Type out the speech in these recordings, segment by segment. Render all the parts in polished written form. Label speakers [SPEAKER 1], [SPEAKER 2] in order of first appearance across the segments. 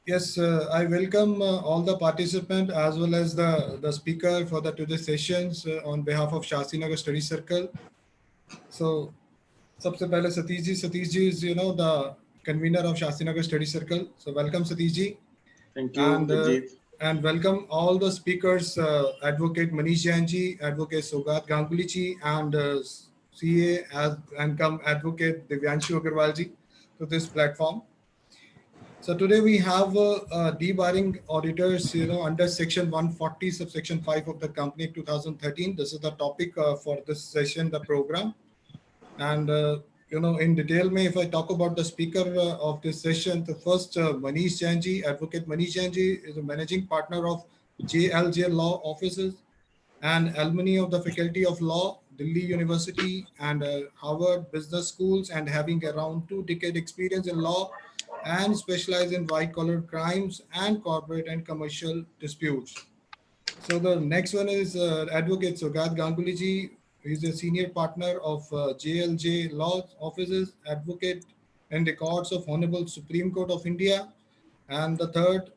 [SPEAKER 1] Yes, I welcome all the participants as well as the speaker for the today's sessions on behalf of Shasti Nagar Study Circle. So, सबसे पहले Satish ji is the convener of Shasti Nagar Study Circle. So welcome Satish ji.
[SPEAKER 2] Thank you,
[SPEAKER 1] and uh,
[SPEAKER 2] Jagjit.
[SPEAKER 1] and welcome all the speakers, Advocate Manish Jain ji, Advocate Sougata Ganguly ji, and CA and come Advocate Divyanshu Agrawal ji to this platform. So today we have debarring auditors, under Section 140, subsection 5 of the Company Act 2013. This is the topic for this session, the program. And in detail, if I talk about the speaker of this session, the first Manish Jain ji, Advocate Manish Jain ji is a managing partner of JLJ Law Offices and alumni of the Faculty of Law, Delhi University and Harvard Business Schools, and having around 2 decade experience in law and specialize in white collar crimes and corporate and commercial disputes. So the next one is Advocate Sougata Ganguly ji. He's a senior partner of JLJ Law Offices, advocate in the courts of Hon'ble Supreme Court of India. And the third,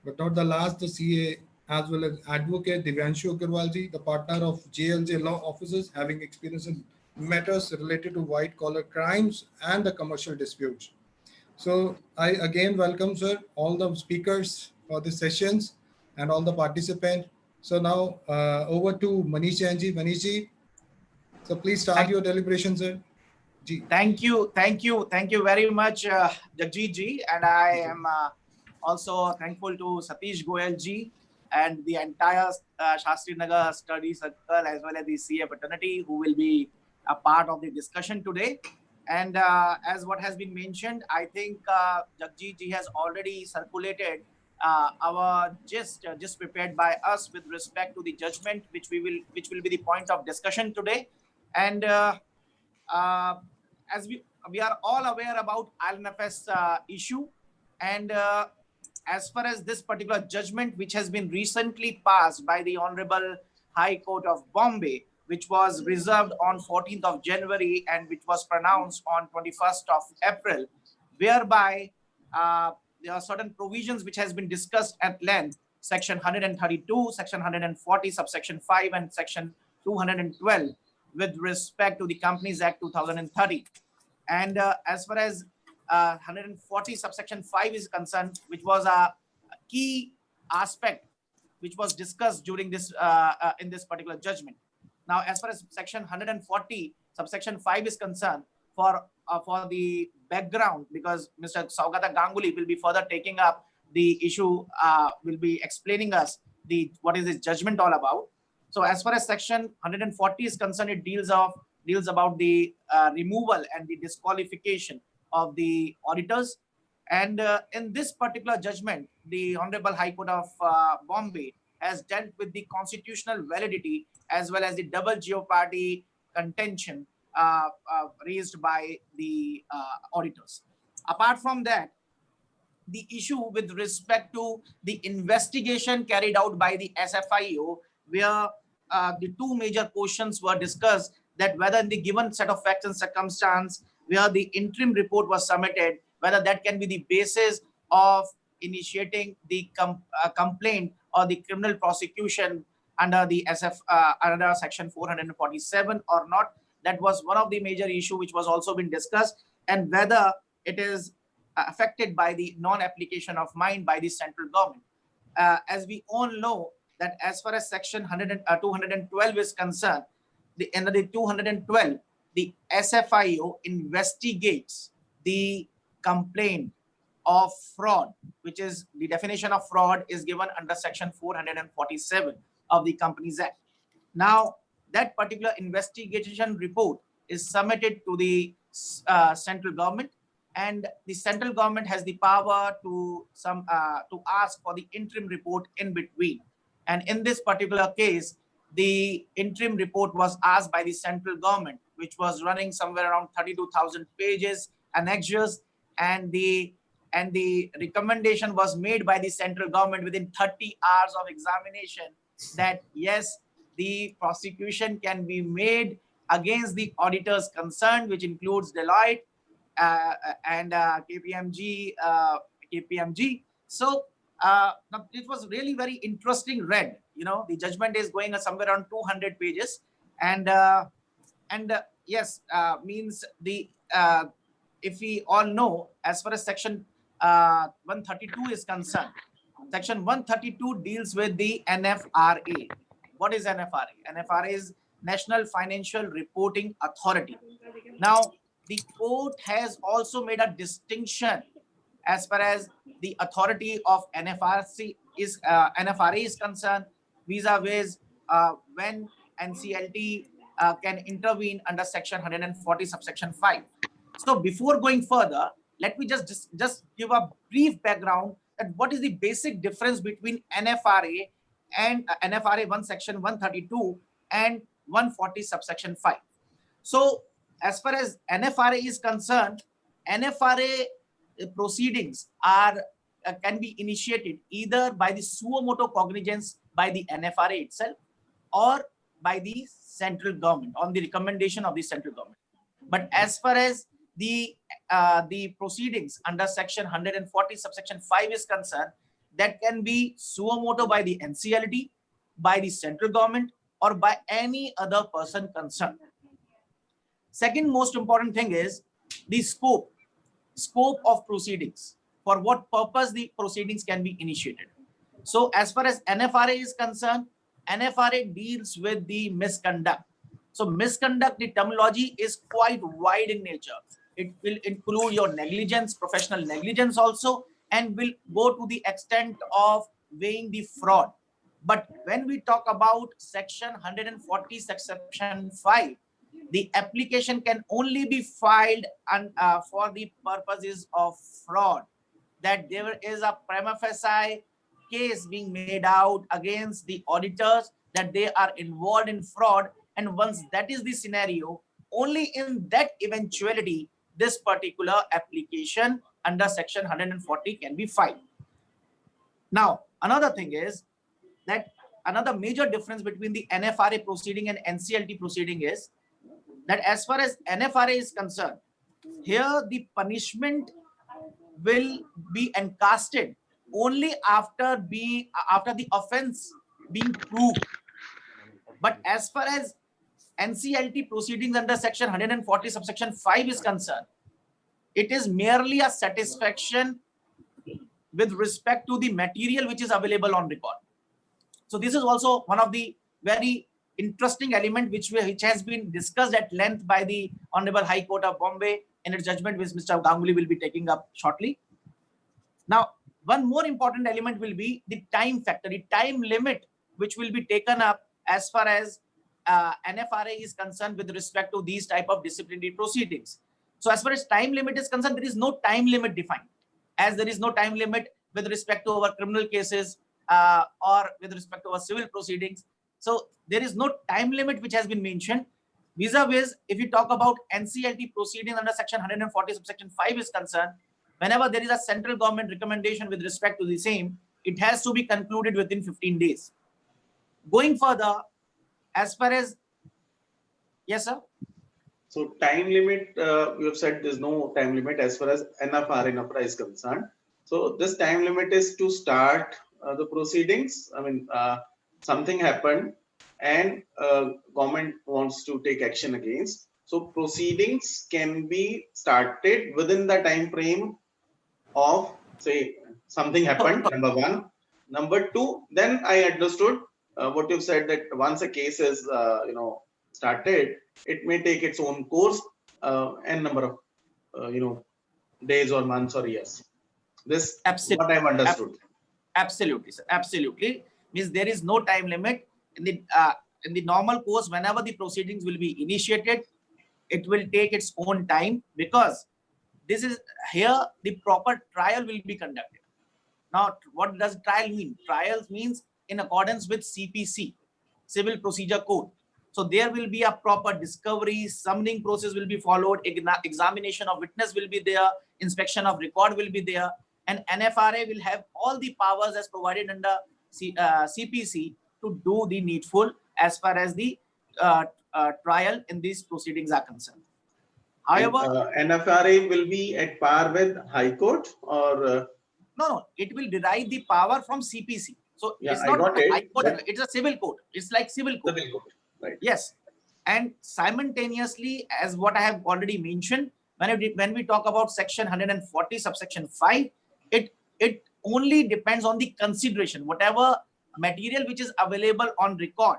[SPEAKER 1] but not the last, the CA as well as Advocate Divyanshu Agrawal ji, the partner of JLJ Law Offices, having experience in matters related to white collar crimes and the commercial disputes. So I again welcome, sir, all the speakers for the sessions and all the participants. So now over to Manish Jain ji. Manish ji, so please start your deliberation, sir. Ji.
[SPEAKER 3] Thank you very much, Jagjit ji, and I am also thankful to Satish Goyal ji and the entire Shastri Nagar Study Circle as well as the CA fraternity who will be a part of the discussion today. And as what has been mentioned, I think Jagjit ji has already circulated our gist prepared by us with respect to the judgment, which will be the point of discussion today. And as we are all aware about ILNFS issue, and as far as this particular judgment, which has been recently passed by the Honorable High Court of Bombay, which was reserved on 14th of January and which was pronounced on 21st of April, whereby there are certain provisions which has been discussed at length, section 132, section 140, subsection 5 and section 212 with respect to the Companies Act 2030. And as far as 140 subsection 5 is concerned, which was a key aspect which was discussed during this in this particular judgment. Now, as far as section 140 subsection 5 is concerned, for the background, because Mr. Sougata Ganguly will be further taking up the issue, will be explaining us what is this judgment all about. So as far as section 140 is concerned, it deals about the removal and the disqualification of the auditors. And in this particular judgment, the Honorable High Court of Bombay has dealt with the constitutional validity as well as the double jeopardy contention raised by the auditors. Apart from that, the issue with respect to the investigation carried out by the SFIO, where the two major questions were discussed, that whether in the given set of facts and circumstance where the interim report was submitted, whether that can be the basis of initiating the complaint or the criminal prosecution under the under section 447 or not. That was one of the major issue which was also been discussed, and whether it is affected by the non-application of mine by the central government. As we all know, that as far as section 212 is concerned, under the 212, the SFIO investigates the complaint of fraud, which is the definition of fraud is given under section 447 of the Companies Act. Now, that particular investigation report is submitted to the central government, and the central government has the power to ask for the interim report in between. And in this particular case, the interim report was asked by the central government, which was running somewhere around 32,000 pages, annexures, and the recommendation was made by the central government within 30 hours of examination that yes, the prosecution can be made against the auditors concerned, which includes Deloitte and KPMG. So now it was really very interesting read. You know, the judgment is going somewhere around 200 pages, and yes, means the if we all know, as far as section 132 is concerned, section 132 deals with the NFRA. What is NFRA? NFRA is National Financial Reporting Authority. Now, the court has also made a distinction as far as the authority of NFRA is concerned, vis-a-vis when NCLT can intervene under section 140 subsection 5. So before going further, let me just give a brief background that what is the basic difference between NFRA and NFRA 1 section 132 and 140 subsection 5. So as far as NFRA is concerned, NFRA proceedings are can be initiated either by the suo motu cognizance by the NFRA itself or by the central government on the recommendation of the central government. But as far as the proceedings under section 140 subsection 5 is concerned, that can be suo motu by the NCLT, by the central government, or by any other person concerned. Second most important thing is the scope of proceedings. For what purpose the proceedings can be initiated. So as far as NFRA is concerned, NFRA deals with the misconduct. So misconduct, the terminology is quite wide in nature. It will include your negligence, professional negligence also, and will go to the extent of weighing the fraud. But when we talk about section 140 section 5, the application can only be filed for the purposes of fraud, that there is a prima facie case being made out against the auditors that they are involved in fraud. And once that is the scenario, only in that eventuality, this particular application under section 140 can be filed. Now, another thing is that another major difference between the NFRA proceeding and NCLT proceeding is that as far as NFRA is concerned, here the punishment will be encasted only after the offense being proved. But as far as NCLT proceedings under section 140 subsection 5 is concerned, it is merely a satisfaction with respect to the material which is available on record. So this is also one of the very interesting element which has been discussed at length by the Honorable High Court of Bombay in its judgment, which Mr. Ganguly will be taking up shortly. Now, one more important element will be the time factor, the time limit which will be taken up as far as NFRA is concerned with respect to these type of disciplinary proceedings. So as far as time limit is concerned, there is no time limit defined, as there is no time limit with respect to our criminal cases or with respect to our civil proceedings. So there is no time limit which has been mentioned. Vis-a-vis, if you talk about NCLT proceedings under section 140 subsection 5 is concerned, whenever there is a central government recommendation with respect to the same, it has to be concluded within 15 days. Going further, as far as, yes, sir?
[SPEAKER 2] So time limit, you have said there's no time limit as far as NFRA is concerned. So this time limit is to start the proceedings. I mean, something happened and government wants to take action against. So proceedings can be started within the time frame of, say, something happened, number one. Number two, then I understood what you've said, that once a case is, started, it may take its own course and number of, days or months or years. This is what I've understood.
[SPEAKER 3] Absolutely, sir. Absolutely. Means there is no time limit in the normal course. Whenever the proceedings will be initiated, it will take its own time, because this is here the proper trial will be conducted. Now, what does trial mean? Trials means in accordance with CPC, Civil Procedure Code. So there will be a proper discovery, summoning process will be followed, examination of witness will be there, inspection of record will be there, and NFRA will have all the powers as provided under CPC to do the needful as far as the trial in these proceedings are concerned. However,
[SPEAKER 2] NFRA will be at par with High Court, or
[SPEAKER 3] No, it will derive the power from CPC. So
[SPEAKER 2] Yeah,
[SPEAKER 3] it's
[SPEAKER 2] I
[SPEAKER 3] not
[SPEAKER 2] got
[SPEAKER 3] the
[SPEAKER 2] it,
[SPEAKER 3] high court,
[SPEAKER 2] but-
[SPEAKER 3] it's a civil code. It's like civil code.
[SPEAKER 2] Civil code, right?
[SPEAKER 3] Yes. And simultaneously, as what I have already mentioned, when we talk about section 140 subsection 5, it only depends on the consideration. Whatever material which is available on record,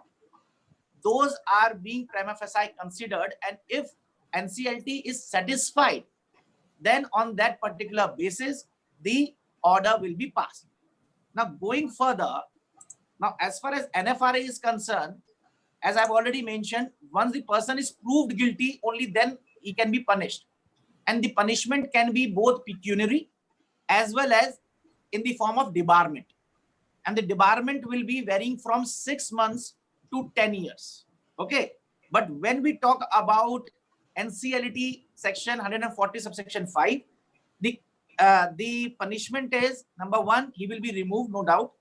[SPEAKER 3] those are being prima facie considered, and if NCLT is satisfied, then on that particular basis, the order will be passed. Now, going further, now as far as NFRA is concerned, as I've already mentioned, once the person is proved guilty, only then he can be punished. And the punishment can be both pecuniary as well as in the form of debarment. And the debarment will be varying from 6 months to 10 years. Okay. But when we talk about NCLT section 140 subsection 5, the punishment is, number 1, he will be removed, no doubt.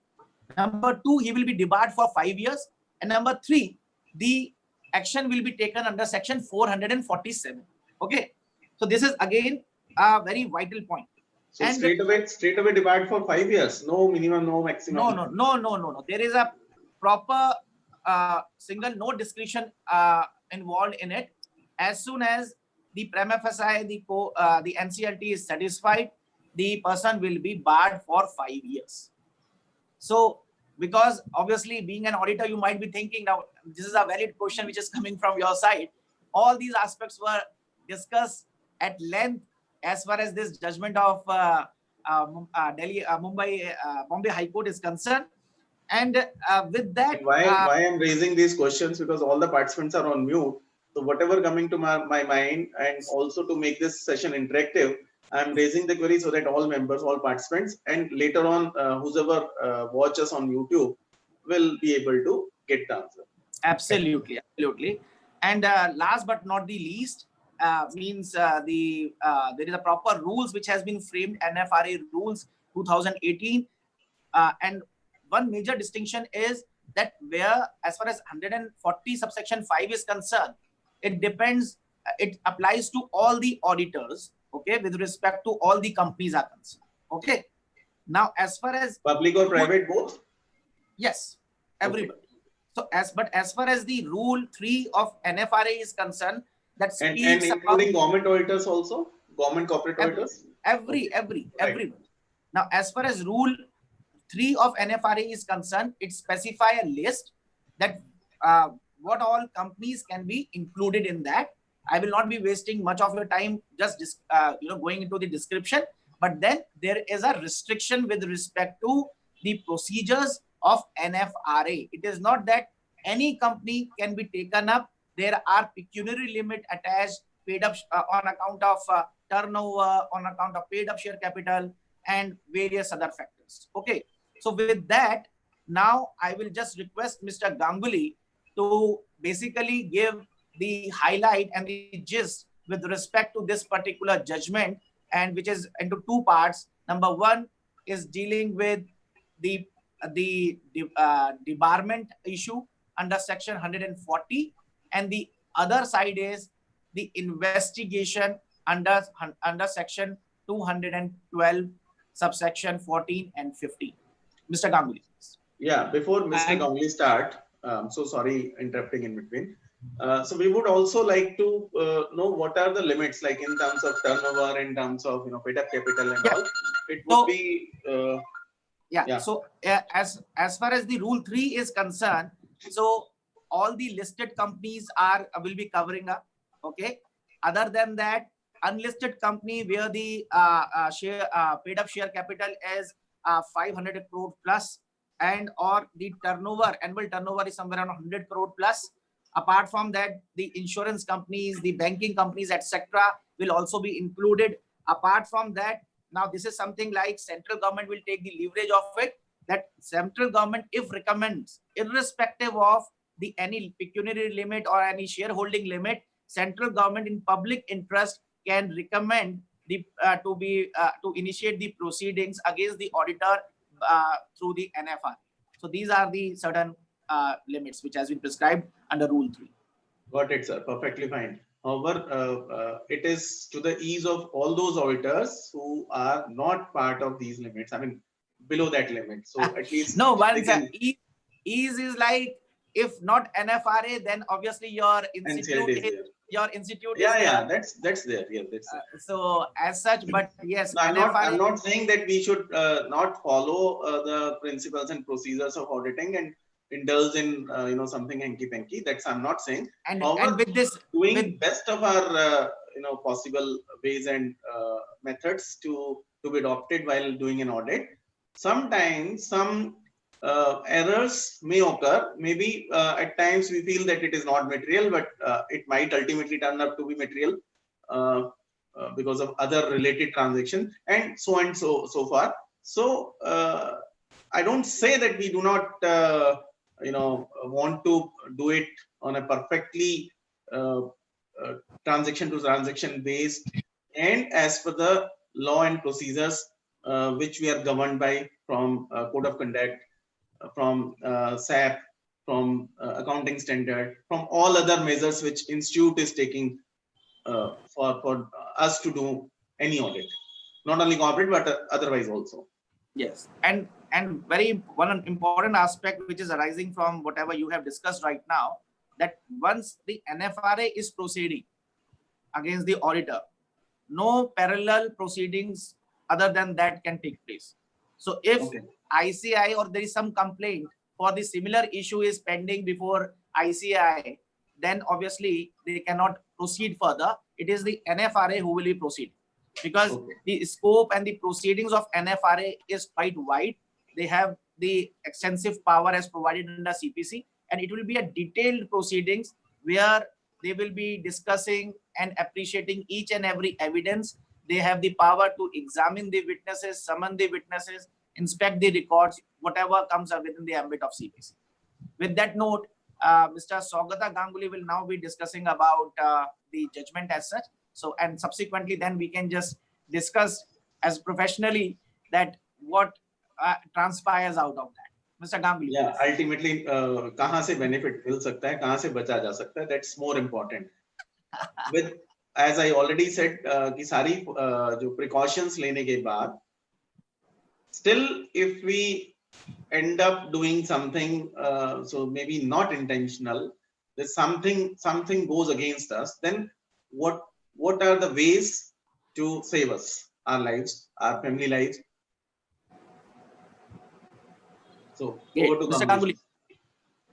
[SPEAKER 3] Number 2, he will be debarred for 5 years. And number 3, the action will be taken under section 447. Okay. So this is again a very vital point.
[SPEAKER 2] So
[SPEAKER 3] And
[SPEAKER 2] straight away debarred for 5 years. No minimum, no maximum.
[SPEAKER 3] No. There is a proper single no discretion involved in it. As soon as the prima facie the NCLT is satisfied, the person will be barred for 5 years. So, because obviously being an auditor, you might be thinking, now this is a valid question which is coming from your side. All these aspects were discussed at length as far as this judgment of Bombay High Court is concerned. And with that,
[SPEAKER 2] Why I'm raising these questions, because all the participants are on mute. So whatever coming to my mind, and also to make this session interactive, I'm raising the query so that all members, all participants, and later on, whoever watch us on YouTube will be able to get the answer.
[SPEAKER 3] Absolutely. And last but not the least, means there is a proper rules which has been framed, NFRA rules 2018, and one major distinction is that where, as far as 140 subsection 5 is concerned, it depends, it applies to all the auditors, okay, with respect to all the companies are concerned. Okay. Now, as far as
[SPEAKER 2] Public or private, both?
[SPEAKER 3] yes, everybody. Okay. So as far as the rule 3 of NFRA is concerned, that speaks
[SPEAKER 2] and including government auditors also, government corporate auditors?
[SPEAKER 3] Everybody.
[SPEAKER 2] Right.
[SPEAKER 3] Now, as far as rule 3 of NFRA is concerned, it specify a list that what all companies can be included in that. I will not be wasting much of your time just going into the description, but then there is a restriction with respect to the procedures of NFRA. It is not that any company can be taken up. There are pecuniary limit attached, paid up on account of turnover, on account of paid up share capital, and various other factors. Okay. So with that, now I will just request Mr. Ganguly to basically give the highlight and the gist with respect to this particular judgment, and which is into 2 parts. Number 1 is dealing with the debarment issue under section 140, and the other side is the investigation under section 212 subsection 14 and 15. Mr. Ganguly.
[SPEAKER 2] Yeah, before Mr. Ganguly start, so sorry interrupting in between. So we would also like to know what are the limits, like in terms of turnover, in terms of paid up capital and all. It would be
[SPEAKER 3] So as far as the rule 3 is concerned, so all the listed companies will be covering up. Okay. Other than that, unlisted company where the paid up share capital is 500 crore plus, and or the turnover, annual turnover is somewhere around 100 crore plus. Apart from that, the insurance companies, the banking companies, etc., will also be included. Apart from that, now this is something like central government will take the leverage of it, that central government, if recommends, irrespective of the any pecuniary limit or any shareholding limit, central government in public interest can recommend the to initiate the proceedings against the auditor through the NFR. So these are the certain limits which has been prescribed under Rule 3.
[SPEAKER 2] Got it, sir. Perfectly fine. However, it is to the ease of all those auditors who are not part of these limits. I mean, below that limit. So at least
[SPEAKER 3] No,
[SPEAKER 2] they
[SPEAKER 3] once
[SPEAKER 2] can
[SPEAKER 3] ease is like, if not NFRA, then obviously your
[SPEAKER 2] NCLT
[SPEAKER 3] institute
[SPEAKER 2] is
[SPEAKER 3] is
[SPEAKER 2] there.
[SPEAKER 3] your institute is
[SPEAKER 2] Yeah,
[SPEAKER 3] there.
[SPEAKER 2] yeah, that's there. Yeah, that's there.
[SPEAKER 3] So as such, but yes,
[SPEAKER 2] No,
[SPEAKER 3] NFRA.
[SPEAKER 2] I'm not saying that we should not follow the principles and procedures of auditing and indulge in something hanky panky. That's I'm not saying.
[SPEAKER 3] And
[SPEAKER 2] However,
[SPEAKER 3] with this,
[SPEAKER 2] doing best of our possible ways and methods to be adopted while doing an audit. Sometimes some errors may occur. Maybe at times we feel that it is not material, but it might ultimately turn up to be material. Because of other related transactions and so far. So I don't say that we do not want to do it on a perfectly transaction to transaction based and as per the law and procedures which we are governed by from code of conduct, from SAP, from accounting standard, from all other measures which institute is taking for us to do any audit, not only corporate but otherwise also.
[SPEAKER 3] yes, and very one important aspect which is arising from whatever you have discussed right now, that once the NFRA is proceeding against the auditor, no parallel proceedings other than that can take place. So if ICI or there is some complaint for the similar issue is pending before ICI, then obviously they cannot proceed further. It is the NFRA who will proceed, because the scope and the proceedings of NFRA is quite wide. They have the extensive power as provided under CPC, and it will be a detailed proceedings where they will be discussing and appreciating each and every evidence. They have the power to examine the witnesses, summon the witnesses, inspect the records, whatever comes up within the ambit of CPC. With that note, Mr. Sougata Ganguly will now be discussing about the judgment as such. So, and subsequently, then we can just discuss as professionally that what transpires out of that. Mr. Ganguly.
[SPEAKER 2] Yeah, ultimately, कहाँ से benefit मिल सकता है, कहाँ से बचा जा सकता है, that's more important. With, as I already said, कि सारी जो precautions लेने के बाद, still if we end up doing something, so maybe not intentional, that something goes against us, then what are the ways to save us, our lives, our family lives? So over to
[SPEAKER 3] Mr. Ganguly.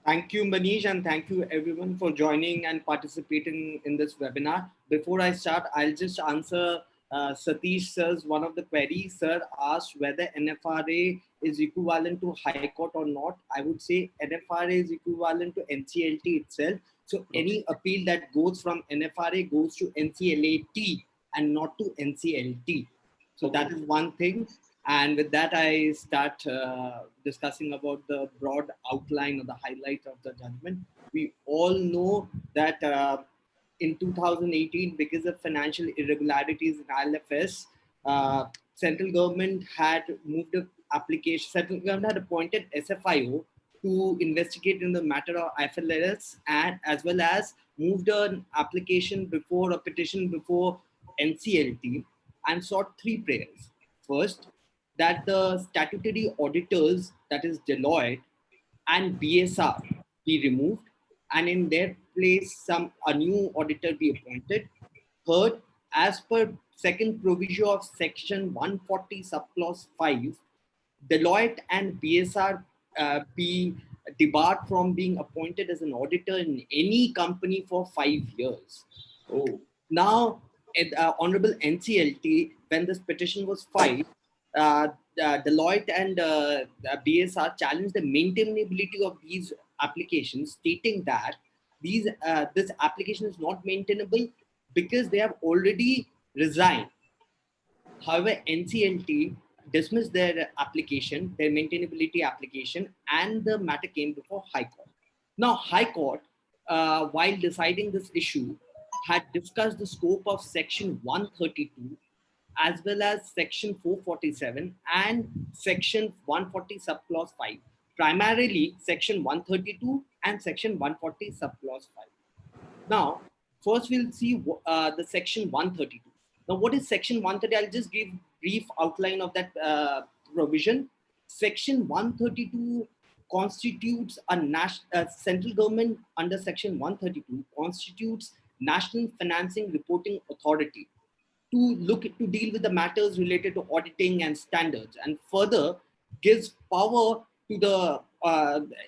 [SPEAKER 4] Thank you, Manish, and thank you everyone for joining and participating in this webinar. Before I start, I'll just answer Satish sir's one of the queries. Sir asked whether NFRA is equivalent to High Court or not. I would say NFRA is equivalent to NCLT itself. So any appeal that goes from NFRA goes to NCLAT and not to NCLT. So that is one thing. And with that, I start discussing about the broad outline or the highlight of the judgment. We all know that in 2018, because of financial irregularities in ILFS, central government had moved the application. Central government had appointed SFIO to investigate in the matter of IFLS, and as well as moved an application before a petition before NCLT and sought three prayers. First, that the statutory auditors, that is Deloitte and BSR, be removed, and in their place a new auditor be appointed. Third, as per second provision of section 140 subclause 5, Deloitte and BSR be debarred from being appointed as an auditor in any company for 5 years. Now, Honorable NCLT, when this petition was filed, Deloitte and BSR challenged the maintainability of these applications, stating that this application is not maintainable because they have already resigned. However, NCLT dismissed their application, their maintainability application, and the matter came before High Court. Now, High Court, while deciding this issue, had discussed the scope of section 132 as well as section 447 and section 140 subclause 5, primarily section 132 and section 140 subclause 5. Now, first we'll see the section 132. Now, what is section 130? I'll just give brief outline of that provision. Section 132 constitutes a central government under section 132 constitutes National Financing Reporting Authority to deal with the matters related to auditing and standards, and further gives power to the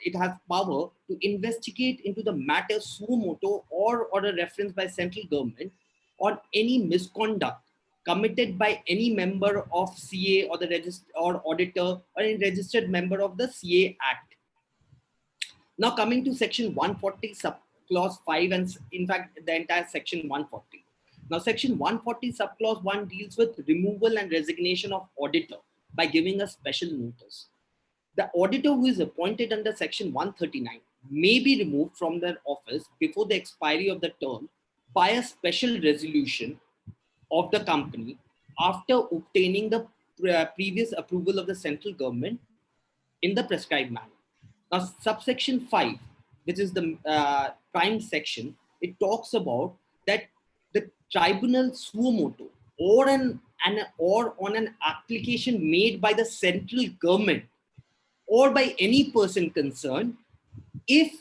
[SPEAKER 4] it has power to investigate into the matter suo moto or a reference by central government on any misconduct committed by any member of CA or the or auditor or any registered member of the CA Act. Now coming to section 140 subclause 5, and in fact the entire section 140. Now section 140 subclause 1 deals with removal and resignation of auditor by giving a special notice. The auditor who is appointed under section 139 may be removed from their office before the expiry of the term by a special resolution of the company after obtaining the previous approval of the central government in the prescribed manner. Now, subsection 5, which is the prime section, it talks about that the tribunal suo moto or on an application made by the central government or by any person concerned, if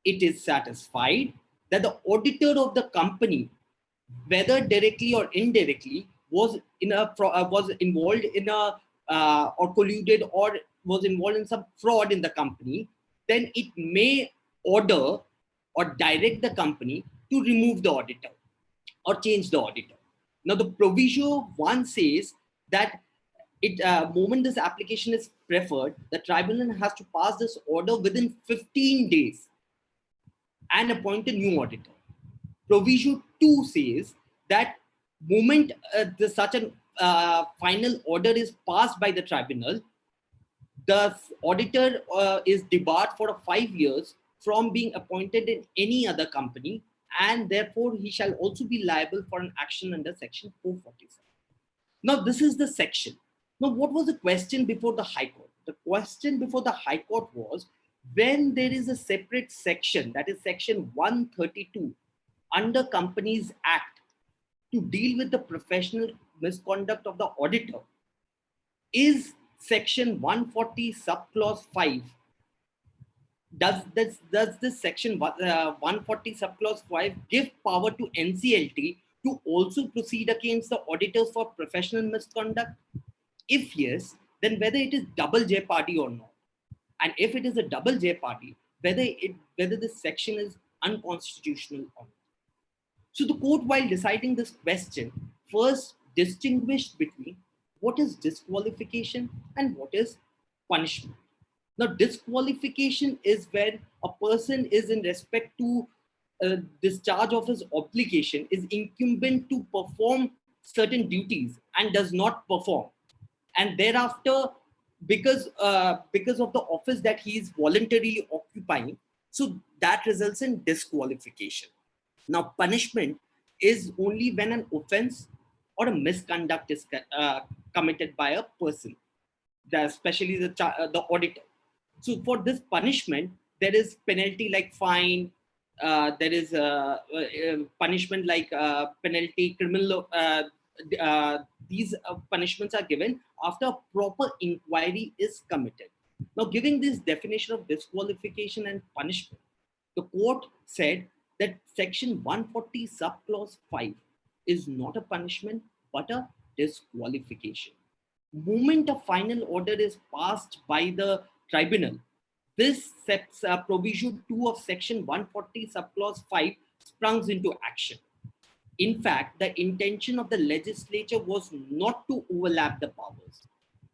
[SPEAKER 4] it is satisfied that the auditor of the company, whether directly or indirectly, was involved in a or colluded or was involved in some fraud in the company, then it may order or direct the company to remove the auditor or change the auditor. Now, the proviso 1 says that moment this application is preferred, the tribunal has to pass this order within 15 days and appoint a new auditor. Proviso 2 says that moment such a final order is passed by the tribunal, the auditor is debarred for 5 years from being appointed in any other company, and therefore he shall also be liable for an action under section 447. Now, this is the section. Now, what was the question before the High Court? The question before the High Court was, when there is a separate section, that is section 132 under Companies Act to deal with the professional misconduct of the auditor, is section 140 subclause 5, does this section 140 subclause 5 give power to NCLT to also proceed against the auditors for professional misconduct? If yes, then whether it is double jeopardy or not. And if it is a double jeopardy, whether this section is unconstitutional or not. So the court, while deciding this question, first distinguished between what is disqualification and what is punishment. Now, disqualification is when a person is, in respect to discharge of his obligation, is incumbent to perform certain duties and does not perform. And thereafter, because of the office that he is voluntarily occupying, so that results in disqualification. Now, punishment is only when an offense or a misconduct is committed by a person, especially the auditor. So for this punishment, there is penalty like fine, there is punishment like penalty, criminal. These punishments are given after a proper inquiry is committed. Now, giving this definition of disqualification and punishment, the court said that section 140 subclause 5 is not a punishment but a disqualification. Moment a final order is passed by the tribunal, this sets provision 2 of section 140 subclause 5 sprung into action. In fact, the intention of the legislature was not to overlap the powers.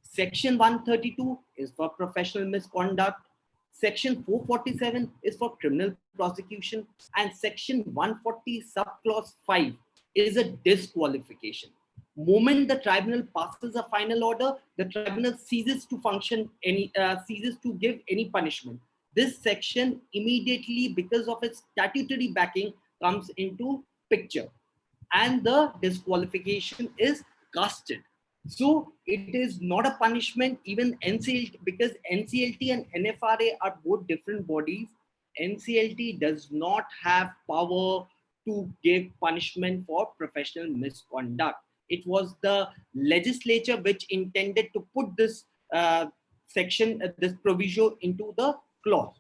[SPEAKER 4] Section 132 is for professional misconduct, Section 447 is for criminal prosecution, and Section 140 subclause 5 is a disqualification. Moment the tribunal passes a final order, the tribunal ceases to function ceases to give any punishment. This section immediately, because of its statutory backing, comes into picture, and the disqualification is casted. So it is not a punishment, even NCLT, because NCLT and NFRA are both different bodies. NCLT does not have power to give punishment for professional misconduct. It was the legislature which intended to put this this provision into the clause.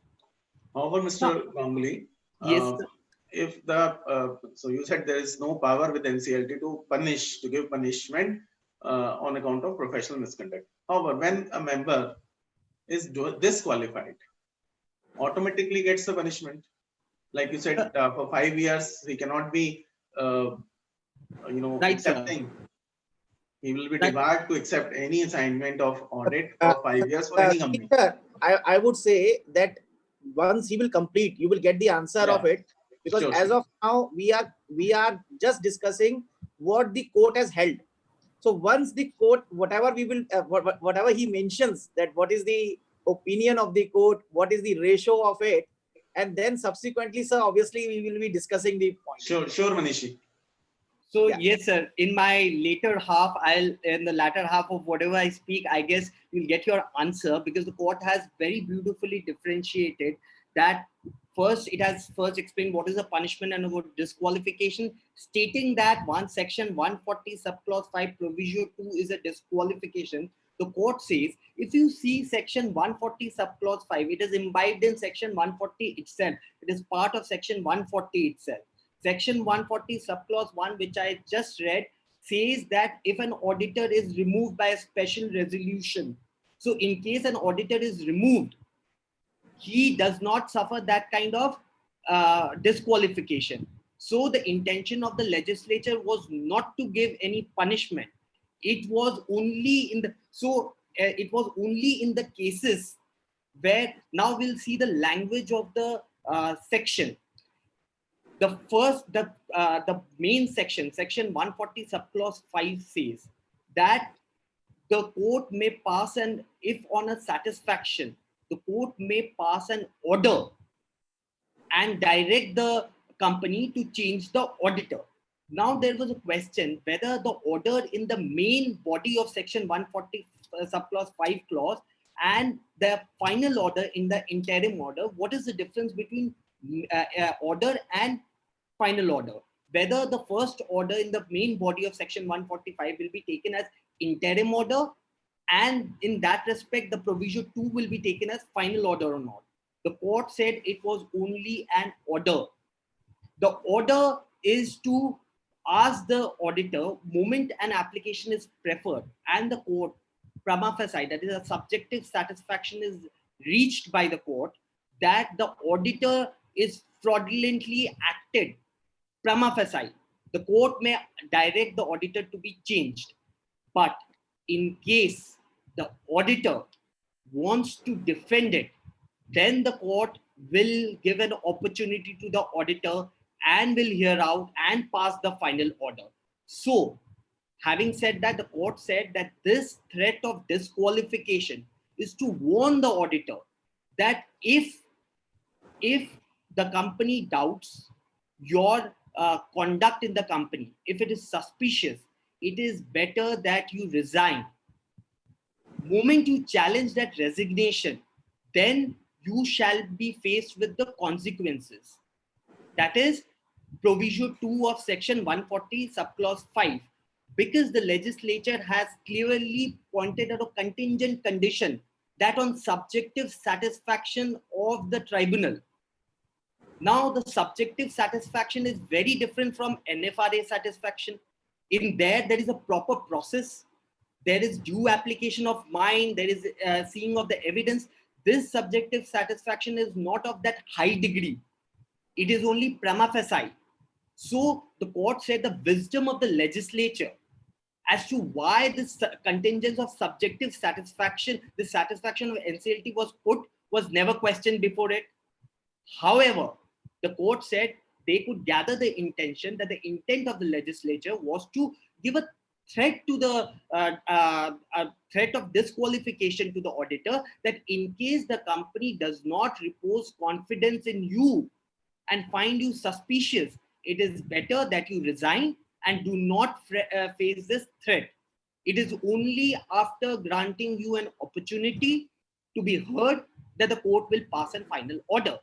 [SPEAKER 2] However, Mr. Ganguly,
[SPEAKER 4] Yes,
[SPEAKER 2] if the so you said there is no power with NCLT to give punishment on account of professional misconduct. However, when a member is disqualified, automatically gets the punishment. Like you said, for 5 years he cannot be,
[SPEAKER 4] right,
[SPEAKER 2] accepting.
[SPEAKER 4] sir.
[SPEAKER 2] He will be
[SPEAKER 4] Right.
[SPEAKER 2] debarred to accept any assignment of audit for 5 years for any company.
[SPEAKER 3] Sir, I would say that once he will complete, you will get the answer of it, because
[SPEAKER 2] Sure,
[SPEAKER 3] as
[SPEAKER 2] sure.
[SPEAKER 3] of now we are just discussing what the court has held. So once the court, whatever we will, whatever he mentions, that what is the opinion of the court, what is the ratio of it, and then subsequently, sir, obviously we will be discussing the point.
[SPEAKER 2] Sure, Manishi.
[SPEAKER 4] So
[SPEAKER 3] Yeah.
[SPEAKER 4] yes, sir. In the latter half of whatever I speak, I guess you'll get your answer, because the court has very beautifully differentiated that. First, it has first explained what is the punishment and about disqualification, stating that section 140 subclause 5 provision 2 is a disqualification. The court says if you see section 140 subclause 5, it is imbibed in section 140 itself. It is part of section 140 itself. Section 140 subclause 1, which I just read, says that if an auditor is removed by a special resolution, so in case an auditor is removed, he does not suffer that kind of disqualification. So the intention of the legislature was not to give any punishment. It was only in the cases where, now we'll see the language of the section. The main section 140 subclause 5 says that the court may pass if on a satisfaction, the court may pass an order and direct the company to change the auditor. Now there was a question whether the order in the main body of section 140 subclause 5 clause and the final order in the interim order, what is the difference between order and final order? Whether the first order in the main body of section 145 will be taken as interim order, and in that respect the provision 2 will be taken as final order or not. The court said it was only an order. The order is to ask the auditor, moment an application is preferred and the court prima facie, that is a subjective satisfaction is reached by the court, that the auditor is fraudulently acted prima facie, the court may direct the auditor to be changed. But in case the auditor wants to defend it, then the court will give an opportunity to the auditor and will hear out and pass the final order. So, having said that, the court said that this threat of disqualification is to warn the auditor that if the company doubts your conduct in the company, if it is suspicious, it is better that you resign. Moment you challenge that resignation, then you shall be faced with the consequences. That is provision 2 of section 140 subclause 5, because the legislature has clearly pointed out a contingent condition that on subjective satisfaction of the tribunal. Now the subjective satisfaction is very different from NFRA satisfaction. In there is a proper process. There is due application of mind. There is seeing of the evidence. This subjective satisfaction is not of that high degree. It is only prima facie. So the court said the wisdom of the legislature as to why this contingent of subjective satisfaction, the satisfaction of NCLT was put, was never questioned before it. However, the court said they could gather the intention, that the intent of the legislature was to give a threat to the threat of disqualification to the auditor, that in case the company does not repose confidence in you and find you suspicious, it is better that you resign and do not face this threat. It is only after granting you an opportunity to be heard that the court will pass a final order.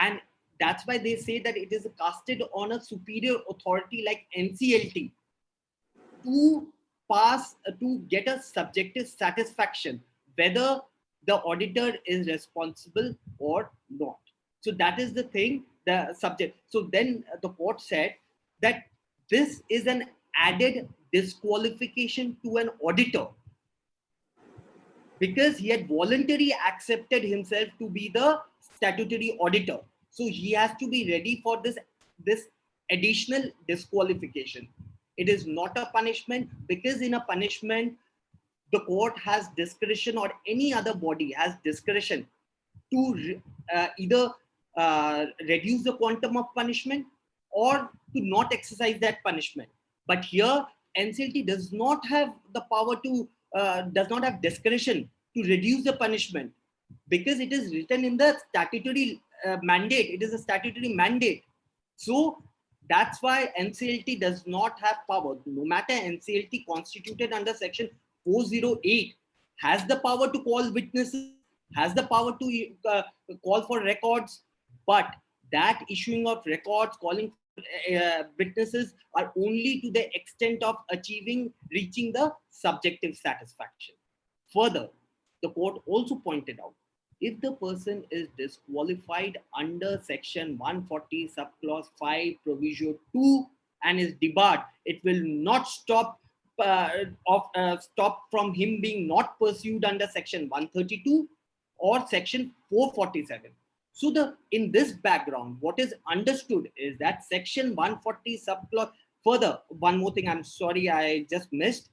[SPEAKER 4] And That's why they say that it is casted on a superior authority like NCLT to pass, to get a subjective satisfaction whether the auditor is responsible or not. So that is the thing, the subject. So then the court said that this is an added disqualification to an auditor because he had voluntarily accepted himself to be the statutory auditor. So he has to be ready for this additional disqualification. It is not a punishment, because in a punishment, the court has discretion, or any other body has discretion to either reduce the quantum of punishment or to not exercise that punishment. But here, NCLT does not have the power to, does not have discretion to reduce the punishment, because it is written in the statutory mandate. It is a statutory mandate. So that's why NCLT does not have power. No matter NCLT constituted under section 408 has the power to call witnesses, has the power to call for records, but that issuing of records, calling witnesses are only to the extent of reaching the subjective satisfaction. Further, the court also pointed out, if the person is disqualified under section 140 subclause 5 proviso 2 and is debarred, it will not stop from him being not pursued under section 132 or section 447. So in this background, what is understood is that section 140 subclause, further, one more thing, I'm sorry, I just missed.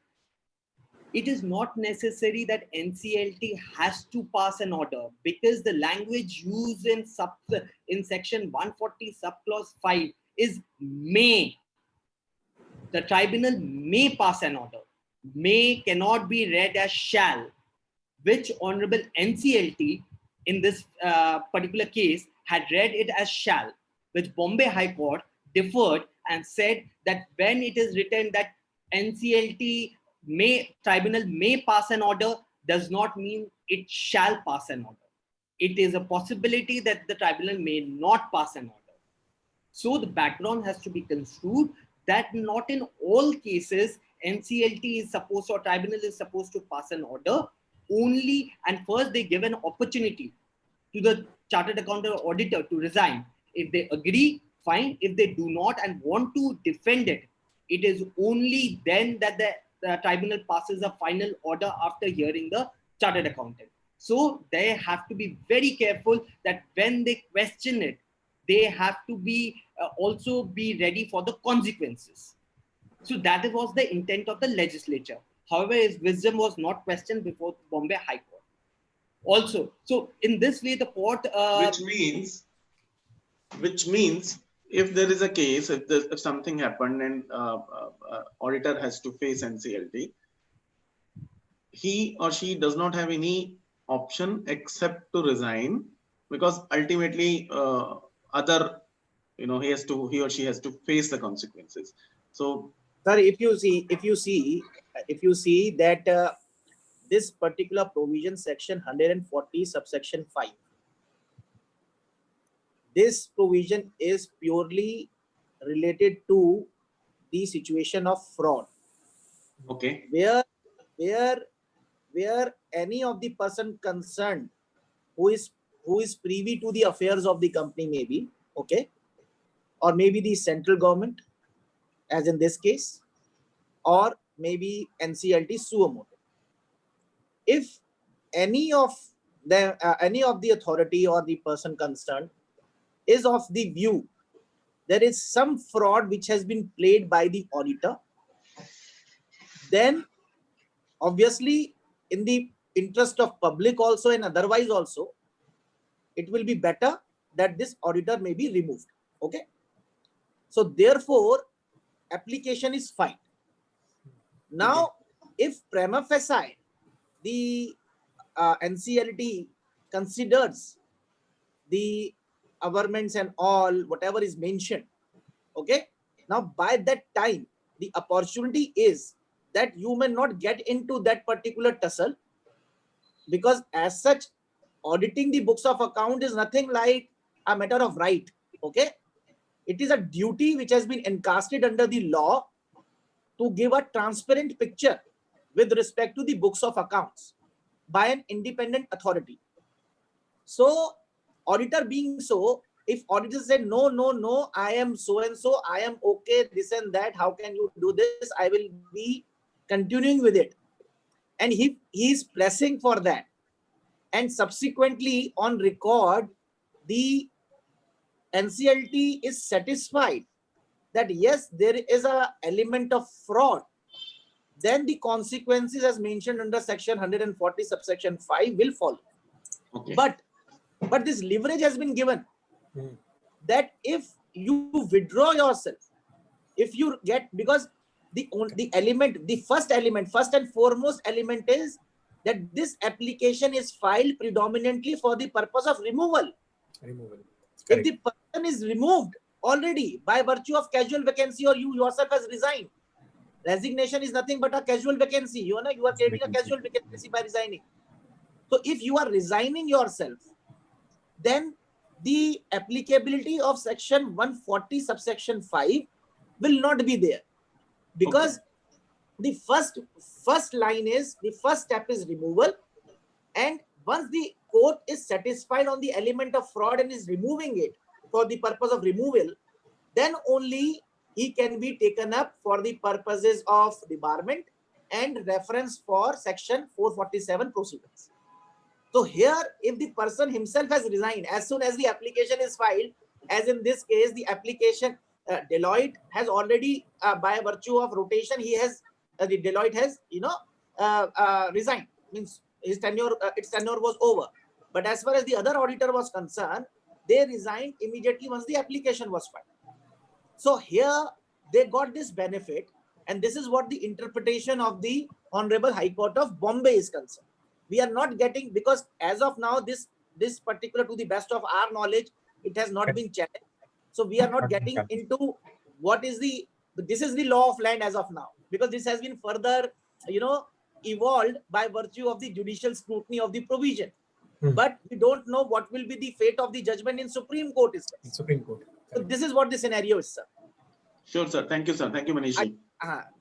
[SPEAKER 4] It is not necessary that NCLT has to pass an order, because the language used in section 140 subclause 5 is may. The tribunal may pass an order. May cannot be read as shall, which Honorable NCLT in this particular case had read it as shall, which Bombay High Court deferred and said that when it is written that NCLT tribunal may pass an order, does not mean it shall pass an order. It is a possibility that the tribunal may not pass an order. So the background has to be construed that not in all cases NCLT is supposed, or tribunal is supposed to pass an order only, and first they give an opportunity to the chartered accountant or auditor to resign. If they agree, fine. If they do not and want to defend it, it is only then that the tribunal passes a final order after hearing the chartered accountant. So they have to be very careful that when they question it, they have to be also be ready for the consequences. So that was the intent of the legislature. However, his wisdom was not questioned before Bombay High Court. Also, so in this way, the court,
[SPEAKER 2] which means if there is a case, if something happened and auditor has to face NCLT, he or she does not have any option except to resign, because ultimately he or she has to face the consequences. So,
[SPEAKER 3] sir, if you see that this particular provision, section 140 subsection 5, this provision is purely related to the situation of fraud.
[SPEAKER 2] okay,
[SPEAKER 3] where any of the person concerned who is privy to the affairs of the company, maybe, okay, or maybe the central government, as in this case, or maybe NCLT suo motu. If any of the authority or the person concerned is of the view there is some fraud which has been played by the auditor, then obviously in the interest of public also and otherwise also, it will be better that this auditor may be removed. Okay. So therefore, application is fine. Now, if prima facie the NCLT considers the averments and all, whatever is mentioned, okay, now by that time, the opportunity is that you may not get into that particular tussle, because as such, auditing the books of account is nothing like a matter of right. Okay, it is a duty which has been encasted under the law to give a transparent picture with respect to the books of accounts by an independent authority. So auditor being so, if auditor said no, no, no, I am so and so, I am okay, this and that, how can you do this, I will be continuing with it, and he is pressing for that, and subsequently on record the NCLT is satisfied that yes, there is a element of fraud, then the consequences as mentioned under section 140 subsection 5 will follow.
[SPEAKER 2] Okay.
[SPEAKER 3] But this leverage has been given that if you withdraw yourself, if you get, because the element, the first and foremost element is that this application is filed predominantly for the purpose of removal. If the person is removed already by virtue of casual vacancy, or you yourself has resigned, resignation is nothing but a casual vacancy. You know, you are creating a casual vacancy by resigning. So if you are resigning yourself, then the applicability of section 140 subsection 5 will not be there, because the first line is, the first step is removal, and once the court is satisfied on the element of fraud and is removing it for the purpose of removal, then only he can be taken up for the purposes of debarment and reference for section 447 proceedings. So here, if the person himself has resigned as soon as the application is filed, as in this case, the application, Deloitte has already, by virtue of rotation, he has, the Deloitte has, resigned. Means his tenure, its tenure was over. But as far as the other auditor was concerned, they resigned immediately once the application was filed. So here they got this benefit, and this is what the interpretation of the Honorable High Court of Bombay is concerned. We are not getting, because as of now, this particular, to the best of our knowledge, it has not been challenged. So we are not getting into what is this is the law of land as of now, because this has been further, evolved by virtue of the judicial scrutiny of the provision. But we don't know what will be the fate of the judgment in Supreme Court.
[SPEAKER 1] Supreme Court.
[SPEAKER 3] So this is what the scenario is, sir.
[SPEAKER 2] Sure, sir. Thank you, sir. Thank you, Manish.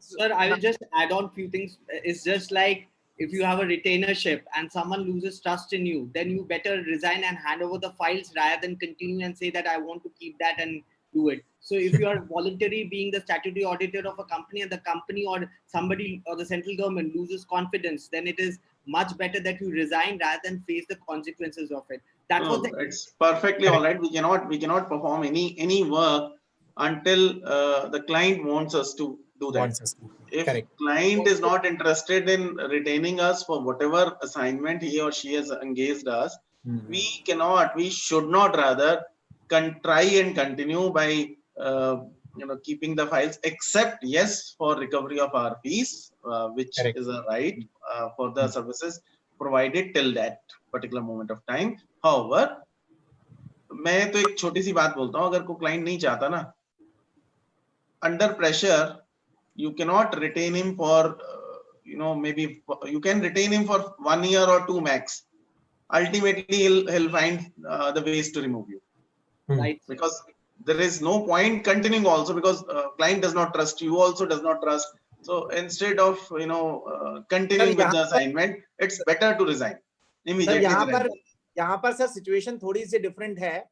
[SPEAKER 4] Sir, I will just add on few things. It's just like if you have a retainership and someone loses trust in you, then you better resign and hand over the files rather than continue and say that I want to keep that and do it. So if you are voluntary being the statutory auditor of a company, and the company or somebody or the central government loses confidence, then it is much better that you resign rather than face the consequences of it. That was
[SPEAKER 2] it's perfectly all right. We cannot perform any work until the client wants us to do that. If client is not interested in retaining us for whatever assignment he or she has engaged us, we should not rather try and continue by keeping the files, except yes, for recovery of our fees, which is a right for the services provided till that particular moment of time. However, मैं तो एक छोटी सी बात बोलता हूँ, अगर कोई client नहीं चाहता ना, under pressure, you cannot retain him for, maybe you can retain him for 1 year or 2 max. Ultimately, he'll find the ways to remove you.
[SPEAKER 4] right.
[SPEAKER 2] Because there is no point continuing also, because client does not trust, you also does not trust. So instead of, continuing with the assignment, it's better to resign immediately.
[SPEAKER 3] यहाँ पर sir situation थोड़ी सी different है.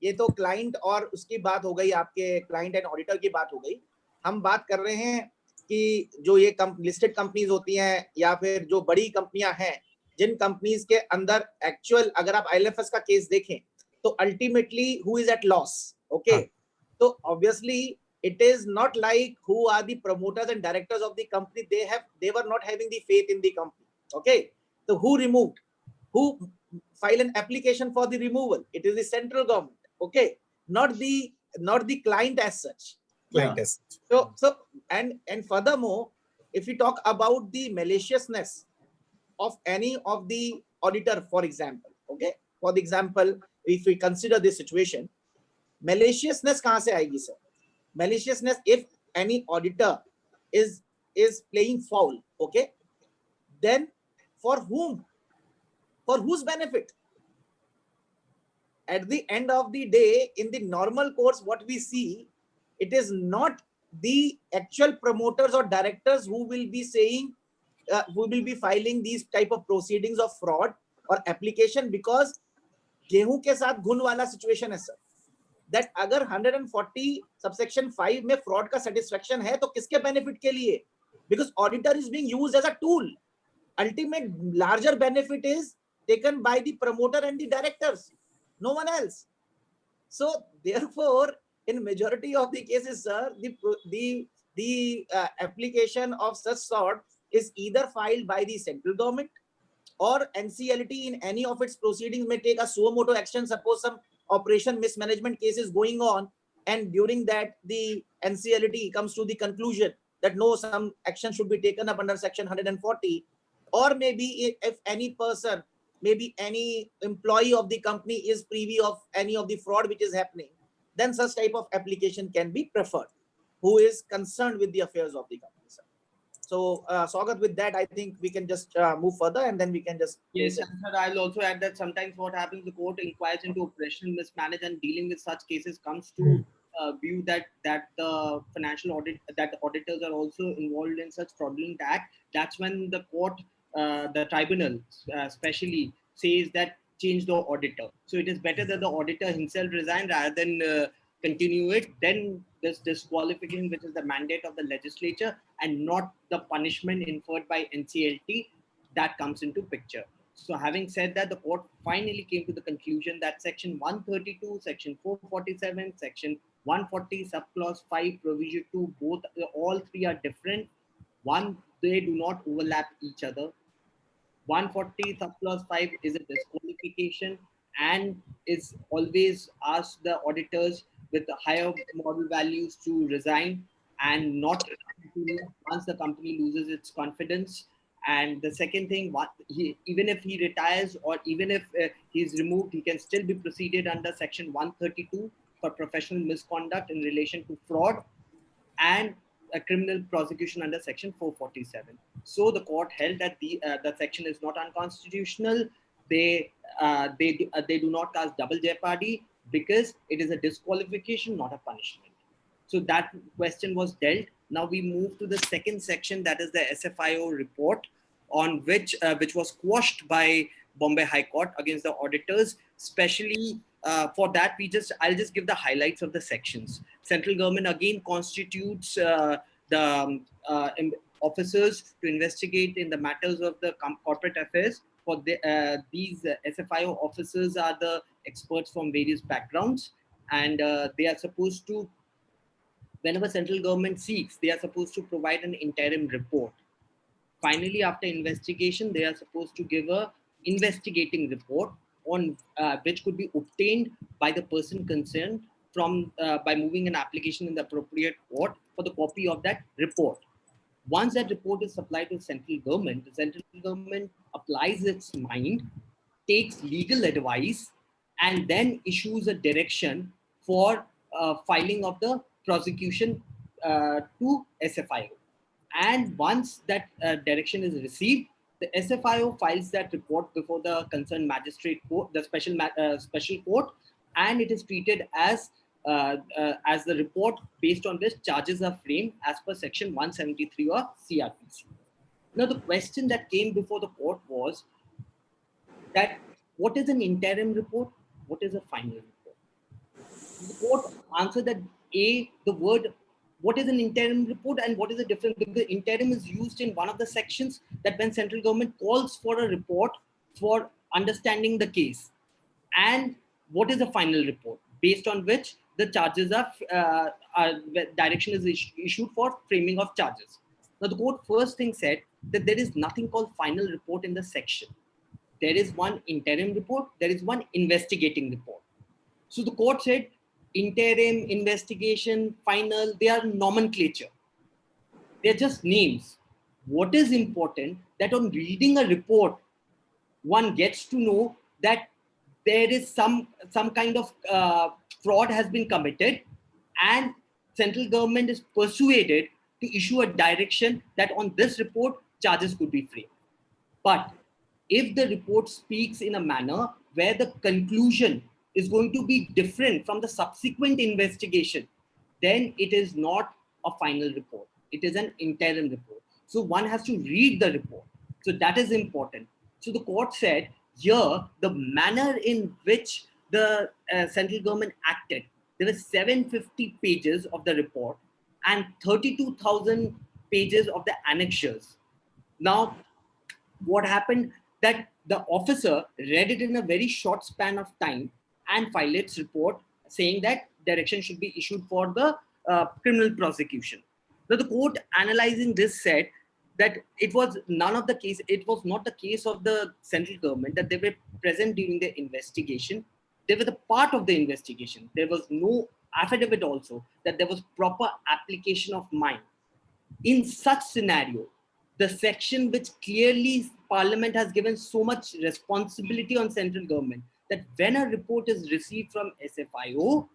[SPEAKER 3] ये तो client और उसकी बात हो गई, आपके क्लाइंट एंड ऑडिटर की बात हो गई. हम बात कर रहे हैं कि जो ये लिस्टेड कंपनीज होती हैं या फिर जो बड़ी कंपनियां हैं, जिन कंपनीज के अंदर एक्चुअल, अगर आप IL&FS का केस देखें तो ultimately who is at loss. Okay, तो obviously it is not like who are the promoters and directors of the company, they were not having the faith in the company. Okay, so who file an application for the removal? It is the central government. Okay, not the client as such. So and furthermore, if we talk about the maliciousness of any of the auditor, for example, okay, for the example, if we consider this situation, maliciousness kahan se aayegi, sir? Maliciousness, if any auditor is playing foul, okay, then for whom? For whose benefit? at the end of the day, in the normal course, what we see, it is not the actual promoters or directors who will be saying, who will be filing these type of proceedings of fraud or application, because गेहूं के साथ घुन वाला situation है sir. That अगर 140 subsection 5 में fraud का satisfaction है तो किसके benefit के लिए? Because auditor is being used as a tool. Ultimate larger benefit is taken by the promoter and the directors, no one else. So therefore, in majority of the cases, sir, the application of such sort is either filed by the central government, or NCLT in any of its proceedings may take a suo motu action. Suppose some operation mismanagement case is going on, and during that the NCLT comes to the conclusion that no, some action should be taken up under section 140, or maybe if any person, maybe any employee of the company is privy of any of the fraud which is happening, then such type of application can be preferred, who is concerned with the affairs of the company, sir. So, Saugat, with that, I think we can just move further, and then we can just...
[SPEAKER 4] Yes, and sir, I'll also add that sometimes what happens, the court inquires into operational mismanagement, and dealing with such cases comes to view that the financial audit, that the auditors are also involved in such fraudulent act. That's when the court, the tribunal especially says that change the auditor. So it is better that the auditor himself resign rather than continue it. Then this disqualification, which is the mandate of the legislature and not the punishment inferred by NCLT, that comes into picture. So having said that, the court finally came to the conclusion that section 132, section 447, section 140, subclause 5, provision 2, all three are different. One, they do not overlap each other. 140 subclause 5 is a disqualification and is always asked the auditors with the higher model values to resign and not continue once the company loses its confidence. And the second thing, even if he retires or even if he's removed, he can still be proceeded under section 132 for professional misconduct in relation to fraud, and a criminal prosecution under section 447. So the court held that the section is not unconstitutional. They do not cast double jeopardy because it is a disqualification, not a punishment. So that question was dealt. Now we move to the second section, that is the SFIO report, on which was quashed by Bombay High Court against the auditors. Especially for that, I'll just give the highlights of the sections. Central government again constitutes the officers to investigate in the matters of the corporate affairs. For these SFIO officers are the experts from various backgrounds, and they are supposed to, whenever central government seeks, they are supposed to provide an interim report. Finally, after investigation, they are supposed to give a investigating report on which could be obtained by the person concerned from by moving an application in the appropriate court for the copy of that report. Once that report is supplied to central government, the central government applies its mind, takes legal advice, and then issues a direction for filing of the prosecution to SFIO. And once that direction is received, the SFIO files that report before the concerned magistrate court, the special court, and it is treated as the report based on which charges are framed as per section 173 of CRPC. Now, the question that came before the court was that what is an interim report? What is a final report? The court answered that what is an interim report and what is the difference? Because interim is used in one of the sections, that when central government calls for a report for understanding the case. And what is a final report, based on which the charges direction is issued for framing of charges. Now, the court first thing said that there is nothing called final report in the section. There is one interim report, there is one investigating report. So the court said interim, investigation, final, they are nomenclature. They're just names. What is important, that on reading a report, one gets to know that there is some kind of fraud has been committed, and central government is persuaded to issue a direction that on this report, charges could be framed. But if the report speaks in a manner where the conclusion is going to be different from the subsequent investigation, then it is not a final report. It is an interim report. So one has to read the report. So that is important. So the court said here the manner in which the central government acted, there were 750 pages of the report and 32,000 pages of the annexures. Now, what happened that the officer read it in a very short span of time and filed its report saying that direction should be issued for the criminal prosecution. Now, the court analyzing this said that it was none of the case, it was not the case of the central government that they were present during the investigation. They were the part of the investigation. There was no affidavit also that there was proper application of mind. In such scenario, the section which clearly Parliament has given so much responsibility on central government that when a report is received from SFIO,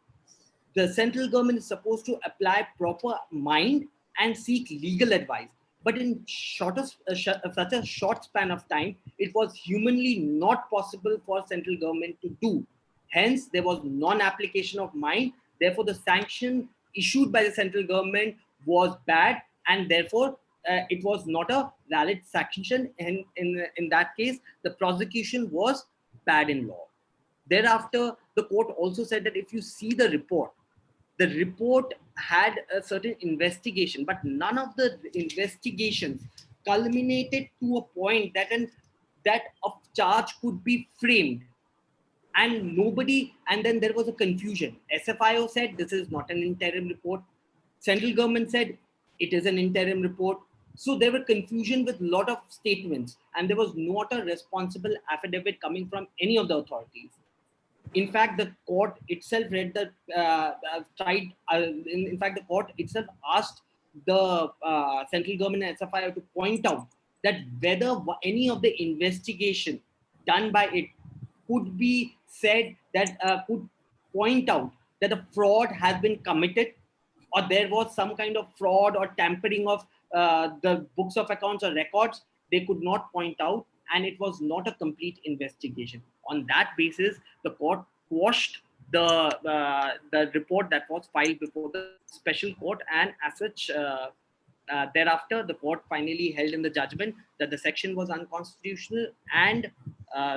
[SPEAKER 4] the central government is supposed to apply proper mind and seek legal advice. But in such a short span of time, it was humanly not possible for central government to do. Hence, there was non-application of mind. Therefore, the sanction issued by the central government was bad, and therefore, it was not a valid sanction. And in that case, the prosecution was bad in law. Thereafter, the court also said that if you see the report had a certain investigation, but none of the investigations culminated to a point that a charge could be framed. And then there was a confusion. SFIO said this is not an interim report. Central government said it is an interim report. So there were confusion with a lot of statements, and there was not a responsible affidavit coming from any of the authorities. In fact, the court itself read the the court itself asked the central government and SFIO to point out that whether any of the investigation done by it could be said that could point out that a fraud has been committed, or there was some kind of fraud or tampering of the books of accounts or records. They could not point out, and it was not a complete investigation. On that basis, the court quashed the report that was filed before the special court, and as such, thereafter, the court finally held in the judgment that the section was unconstitutional, and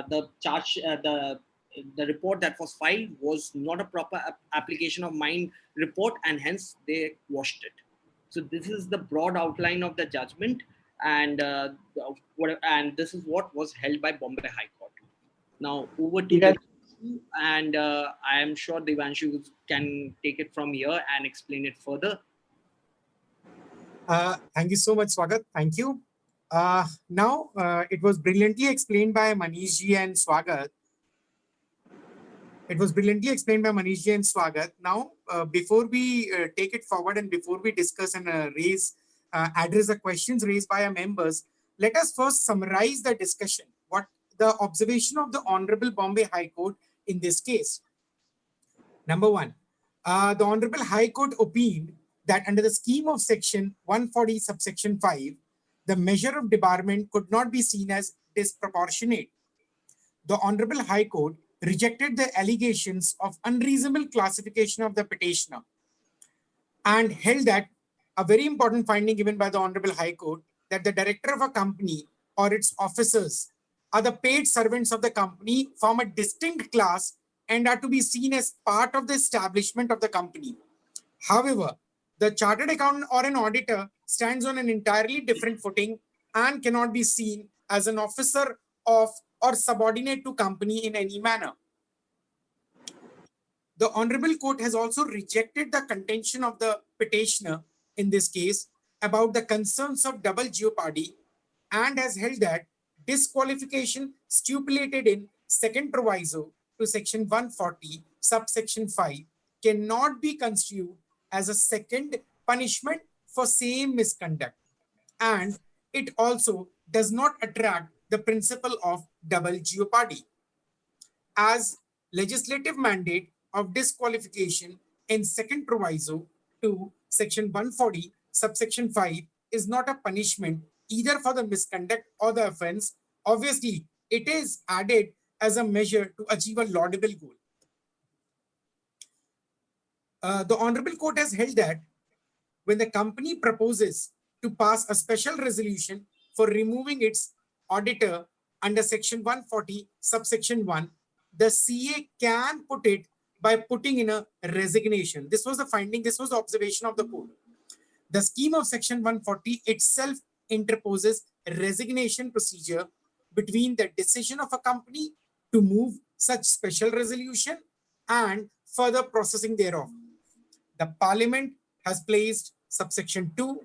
[SPEAKER 4] the report that was filed was not a proper application of mind report, and hence they quashed it. So this is the broad outline of the judgment, and this is what was held by Bombay High Court. Now over to Divyanshu, and I am sure Divyanshu can take it from here and explain it further.
[SPEAKER 5] Thank you so much, Swagat. Thank you. Now, it was brilliantly explained by Manish Ji and Swagat. Now, before we take it forward and before we discuss and address the questions raised by our members, let us first summarize the discussion. What the observation of the Honorable Bombay High Court in this case. Number one, the Honorable High Court opined that under the scheme of section 140 subsection 5, the measure of debarment could not be seen as disproportionate. The Honorable High Court rejected the allegations of unreasonable classification of the petitioner and held that a very important finding given by the Honorable High Court that the director of a company or its officers are the paid servants of the company, form a distinct class, and are to be seen as part of the establishment of the company. However, the chartered accountant or an auditor stands on an entirely different footing and cannot be seen as an officer of or subordinate to company in any manner. The Honorable Court has also rejected the contention of the petitioner in this case about the concerns of double jeopardy and has held that disqualification stipulated in second proviso to section 140 subsection 5 cannot be construed as a second punishment for same misconduct, and it also does not attract the principle of double jeopardy, as legislative mandate of disqualification in second proviso to section 140 subsection 5 is not a punishment either for the misconduct or the offense. Obviously, it is added as a measure to achieve a laudable goal. The Honorable Court has held that when the company proposes to pass a special resolution for removing its auditor under Section 140, subsection 1, the CA can put it by putting in a resignation. This was the finding, this was the observation of the court. The scheme of Section 140 itself interposes a resignation procedure between the decision of a company to move such special resolution and further processing thereof. The Parliament has placed subsection 2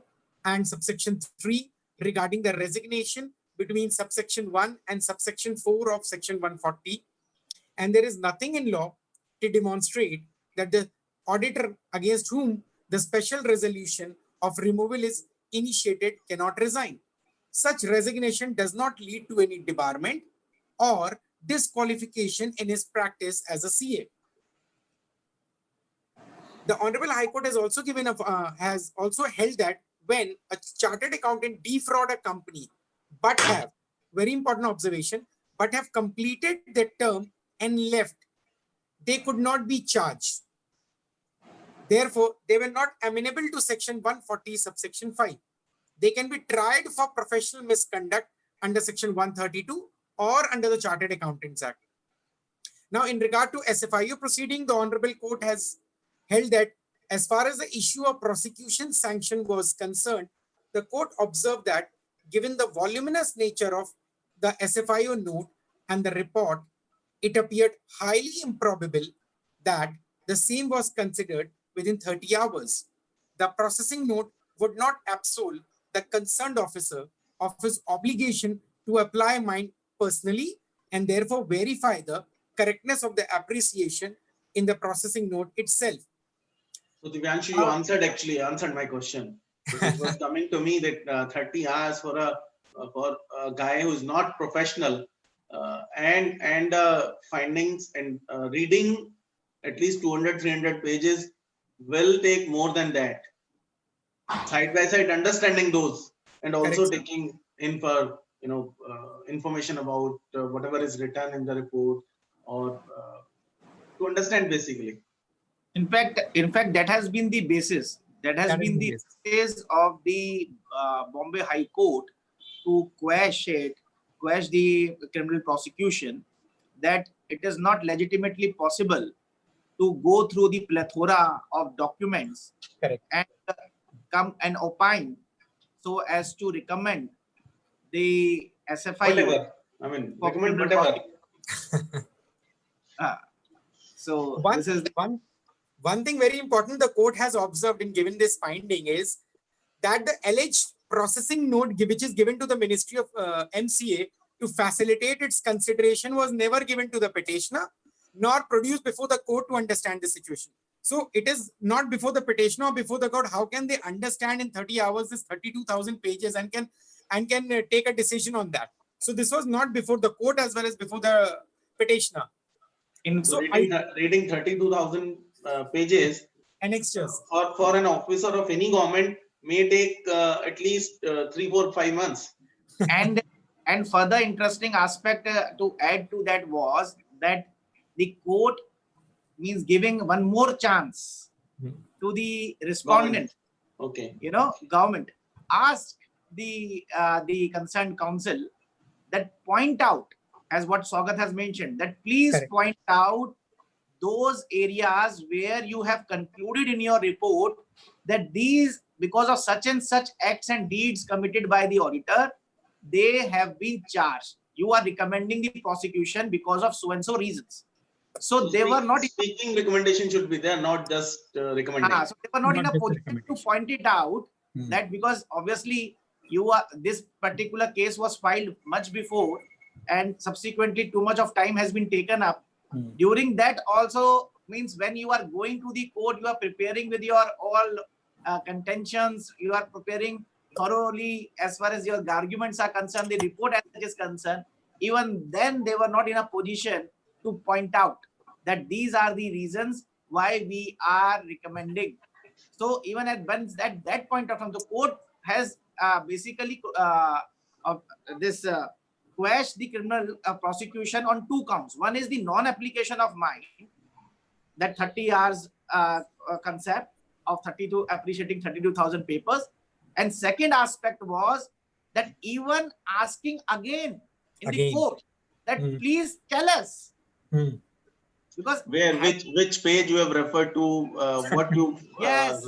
[SPEAKER 5] and subsection 3 regarding the resignation between subsection 1 and subsection 4 of Section 140. And there is nothing in law to demonstrate that the auditor against whom the special resolution of removal is initiated cannot resign. Such resignation does not lead to any debarment or disqualification in his practice as a CA. The Honorable High Court has also has also held that when a chartered accountant defraud a company, but have, very important observation, but have completed their term and left, they could not be charged. Therefore, they were not amenable to Section 140, subsection 5. They can be tried for professional misconduct under Section 132 or under the Chartered Accountants Act. Now, in regard to SFIU proceeding, the Honorable Court has held that as far as the issue of prosecution sanction was concerned, the court observed that given the voluminous nature of the SFIO note and the report, it appeared highly improbable that the same was considered within 30 hours. The processing note would not absolve the concerned officer of his obligation to apply mind personally and therefore verify the correctness of the appreciation in the processing note itself.
[SPEAKER 2] So Divyanshu, you answered my question. So it was coming to me that 30 hours for a guy who's not professional and findings and reading at least 200, 300 pages will take more than that. Side by side, understanding those and also taking in for information about whatever is written in the report or to understand basically.
[SPEAKER 3] In fact, that has been the basis. That has been the basis of the Bombay High Court to quash the criminal prosecution, that it is not legitimately possible to go through the plethora of documents and come and opine so as to recommend the SFIU.
[SPEAKER 2] Whatever. I mean, recommend whatever.
[SPEAKER 3] So
[SPEAKER 5] one,
[SPEAKER 3] this is
[SPEAKER 5] one thing very important the court has observed in giving this finding is that the alleged processing note which is given to the Ministry of MCA to facilitate its consideration was never given to the petitioner nor produced before the court to understand the situation. So it is not before the petitioner or before the court. How can they understand in 30 hours this 32,000 pages and can take a decision on that? So this was not before the court as well as before the petitioner.
[SPEAKER 2] So reading 32,000 pages
[SPEAKER 5] annexures
[SPEAKER 2] for an officer of any government may take at least 3, 4, 5 months.
[SPEAKER 3] And further interesting aspect to add to that was that the court means giving one more chance to the respondent. Government asked the concerned counsel that point out, as what Sougata has mentioned, that please point out those areas where you have concluded in your report that these, because of such and such acts and deeds committed by the auditor, they have been charged. You are recommending the prosecution because of so and so reasons. So they were not
[SPEAKER 2] speaking recommendation should be there, not just recommending.
[SPEAKER 3] So they were not in a position to point it out that because obviously this particular case was filed much before and subsequently too much of time has been taken up. During that also means when you are going to the court, you are preparing with your all contentions, you are preparing thoroughly as far as your arguments are concerned, the report as such is concerned. Even then they were not in a position to point out that these are the reasons why we are recommending. So even at that point of time, the court has basically quashed the criminal prosecution on 2 counts. One is the non-application of mine, that 30 hours concept of appreciating 32,000 papers. And second aspect was that even asking again in the court that please tell us. Because
[SPEAKER 2] which page you have referred to, what you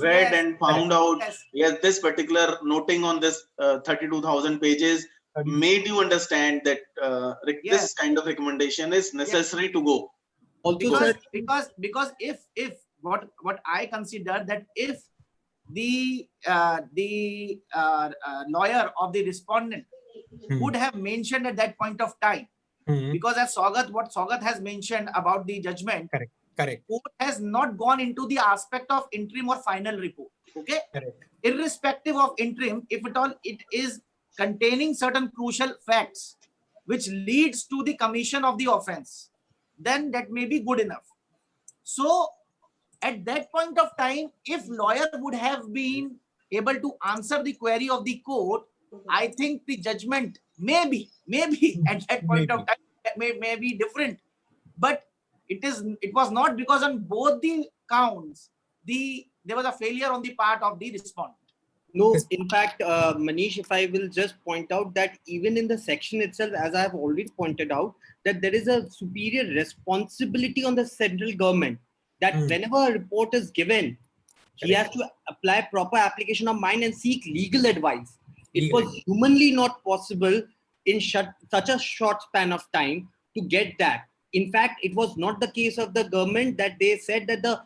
[SPEAKER 2] read and found out, this particular noting on this 32,000 pages made you understand that this kind of recommendation is necessary to go.
[SPEAKER 3] Also, because if what I consider that if the lawyer of the respondent would have mentioned at that point of time, because as what Sougata has mentioned about the judgment,
[SPEAKER 5] correct,
[SPEAKER 3] court has not gone into the aspect of interim or final report. Okay, irrespective of interim, if at all it is containing certain crucial facts which leads to the commission of the offense, then that may be good enough. So at that point of time, if lawyer would have been able to answer the query of the court, I think the judgment maybe at that point of time may be different. But it was not, because on both the counts there was a failure on the part of the respondent.
[SPEAKER 4] No, in fact, Manish, if I will just point out that even in the section itself, as I have already pointed out, that there is a superior responsibility on the central government that whenever a report is given, he has to apply proper application of mind and seek legal advice. It was humanly not possible in such a short span of time to get that. In fact, it was not the case of the government that they said that the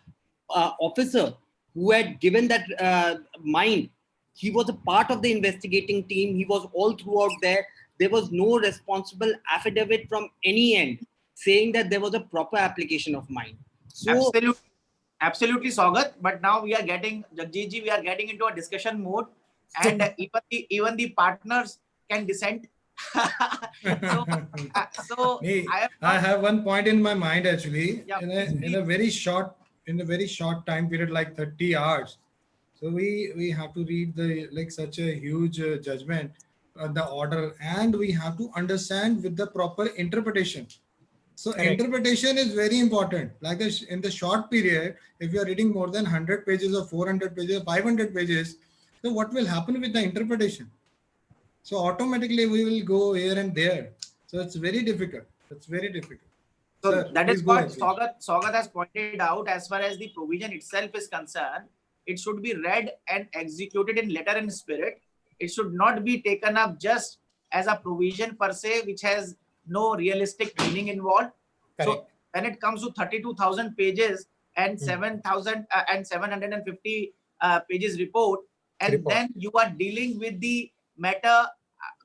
[SPEAKER 4] officer who had given that mind, he was a part of the investigating team. He was all throughout there. There was no responsible affidavit from any end saying that there was a proper application of mind. So,
[SPEAKER 3] Absolutely, Sougata. But now we are getting, Jagjeet, we are getting into a discussion mode, and even the partners can dissent.
[SPEAKER 1] I have one point in my mind actually. In a very short time period, like 30 hours. So we have to read such a huge judgment, the order, and we have to understand with the proper interpretation. So interpretation is very important. Like in the short period, if you are reading more than 100 pages or 400 pages, 500 pages, so what will happen with the interpretation? So automatically we will go here and there. So it's very difficult. It's very difficult.
[SPEAKER 3] So
[SPEAKER 1] Sir,
[SPEAKER 3] that is
[SPEAKER 1] what
[SPEAKER 3] Sougata has pointed out. As far as the provision itself is concerned, it should be read and executed in letter and spirit. It should not be taken up just as a provision per se, which has no realistic meaning involved. So when it comes to 32,000 pages and 7,750 pages report, and then you are dealing with the matter,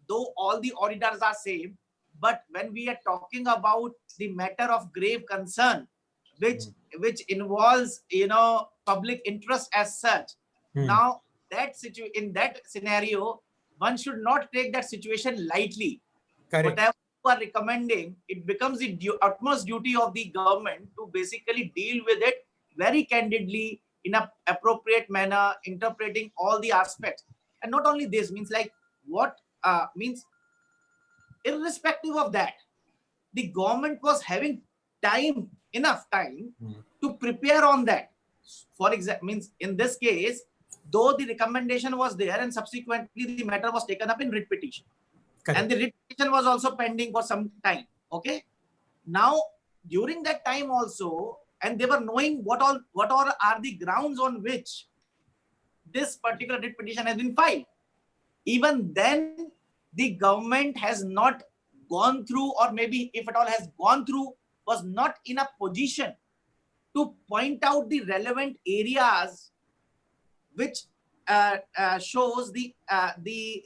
[SPEAKER 3] though all the auditors are same, but when we are talking about the matter of grave concern, which involves public interest as such, now in that scenario, one should not take that situation lightly. Whatever you are recommending, it becomes the utmost duty of the government to basically deal with it very candidly in an appropriate manner, interpreting all the aspects. And not only this, means like what means irrespective of that, the government was having enough time to prepare on that. For example, means in this case, though the recommendation was there and subsequently the matter was taken up in writ petition. And the writ petition was also pending for some time. Okay. Now, during that time also, and they were knowing what all are the grounds on which this particular writ petition has been filed. Even then, the government has not gone through, or maybe if at all has gone through, was not in a position to point out the relevant areas which shows the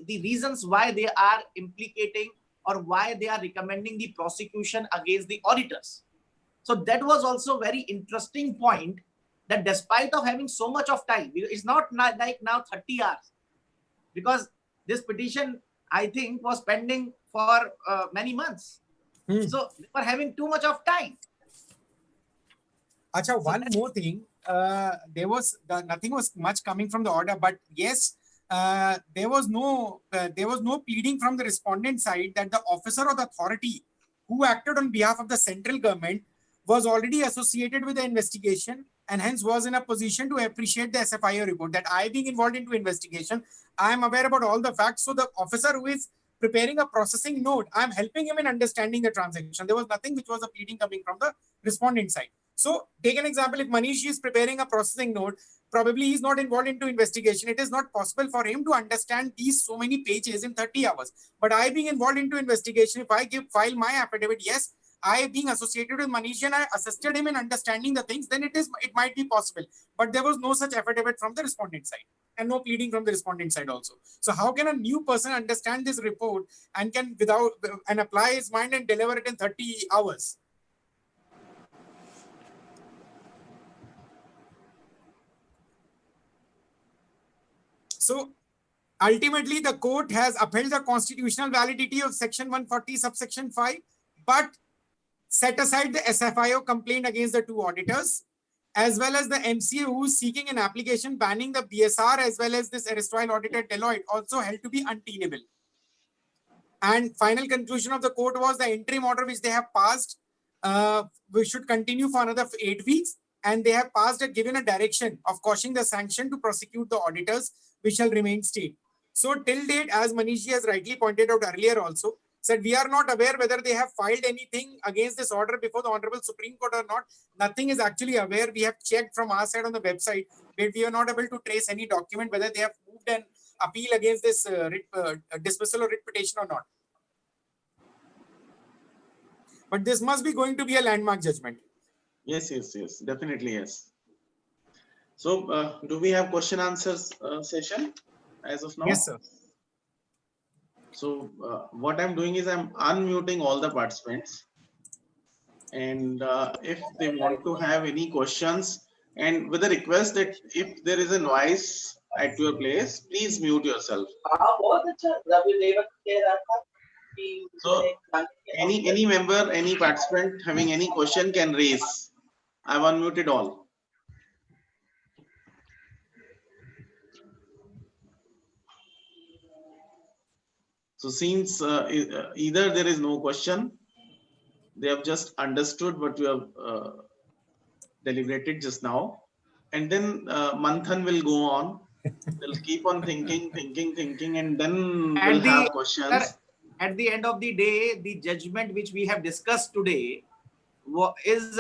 [SPEAKER 3] reasons why they are implicating or why they are recommending the prosecution against the auditors. So that was also very interesting point, that despite of having so much of time, it's not like now 30 hours, because this petition, I think, was pending for many months. So they were having too much of time.
[SPEAKER 5] Acha, one more thing. Nothing was much coming from the order, but yes, there was no pleading from the respondent side that the officer or the authority who acted on behalf of the central government was already associated with the investigation and hence was in a position to appreciate the SFIO report. That I being involved into investigation, I am aware about all the facts. So the officer who is preparing a processing note, I'm helping him in understanding the transaction. There was nothing which was a pleading coming from the respondent side. So take an example, if Manish is preparing a processing note, probably he's not involved into investigation. It is not possible for him to understand these so many pages in 30 hours. But I being involved into investigation, if I file my affidavit, yes, I being associated with Manish Jain, I assisted him in understanding the things, then it might be possible. But there was no such affidavit from the respondent side and no pleading from the respondent side also. So how can a new person understand this report and can apply his mind and deliver it in 30 hours? So ultimately, the court has upheld the constitutional validity of Section 140, subsection 5, but set aside the SFIO complaint against the two auditors, as well as the MCA who is seeking an application banning the BSR as well as this erstwhile auditor Deloitte, also held to be untenable. And final conclusion of the court was the interim order which they have passed, we should continue for another 8 weeks. And they have given a direction of quashing the sanction to prosecute the auditors, which shall remain state. So till date, as Manish has rightly pointed out earlier also, said we are not aware whether they have filed anything against this order before the Honorable Supreme Court or not. Nothing is actually aware. We have checked from our side on the website, but we are not able to trace any document whether they have moved an appeal against this dismissal or writ petition or not. But this must be going to be a landmark judgment.
[SPEAKER 2] Yes, definitely yes. So, do we have question answers session as of now?
[SPEAKER 5] Yes, sir.
[SPEAKER 2] So, what I'm doing is I'm unmuting all the participants, and if they want to have any questions, and with a request that if there is a noise at your place, please mute yourself. So, any member, any participant having any question can raise. I've unmuted all. So since either there is no question, they have just understood what you have deliberated just now, and then Manthan will go on. They'll keep on thinking, and then we'll have questions.
[SPEAKER 3] At the end of the day, the judgment which we have discussed today is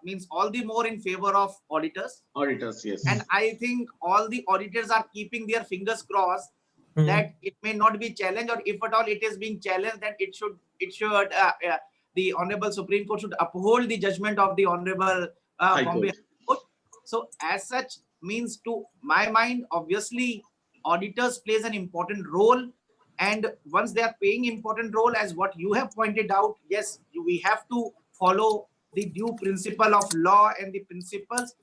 [SPEAKER 3] means all the more in favor of auditors.
[SPEAKER 2] Auditors, yes.
[SPEAKER 3] And I think all the auditors are keeping their fingers crossed that it may not be challenged, or if at all it is being challenged, that it should the Honorable Supreme Court should uphold the judgment of the Honorable Bombay High Court. So as such, means to my mind, obviously auditors plays an important role, and once they are playing important role, as what you have pointed out, yes, we have to follow the due principle of law and the principles,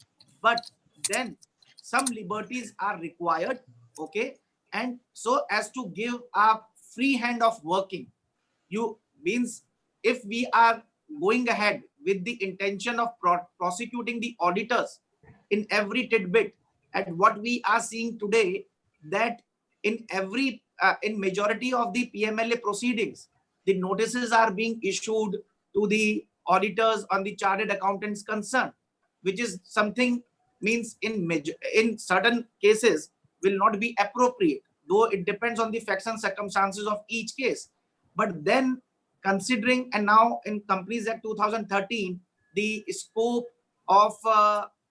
[SPEAKER 3] but then some liberties are required, okay, and so as to give a free hand of working. You means if we are going ahead with the intention of prosecuting the auditors in every tidbit, and what we are seeing today, that in every in majority of the PMLA proceedings, the notices are being issued to the auditors on the chartered accountants concern, which is something means in certain cases will not be appropriate, though it depends on the facts and circumstances of each case. But then considering, and now in Companies Act 2013, the scope of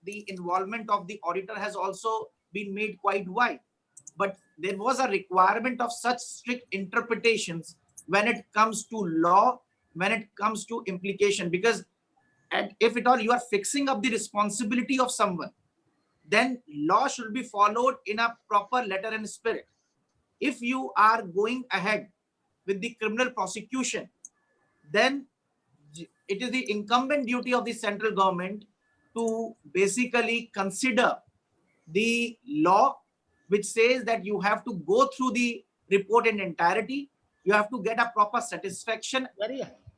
[SPEAKER 3] the involvement of the auditor has also been made quite wide. But there was a requirement of such strict interpretations when it comes to law, when it comes to implication, because if at all you are fixing up the responsibility of someone, then law should be followed in a proper letter and spirit. If you are going ahead with the criminal prosecution, then it is the incumbent duty of the central government to basically consider the law, which says that you have to go through the report in entirety. You have to get a proper satisfaction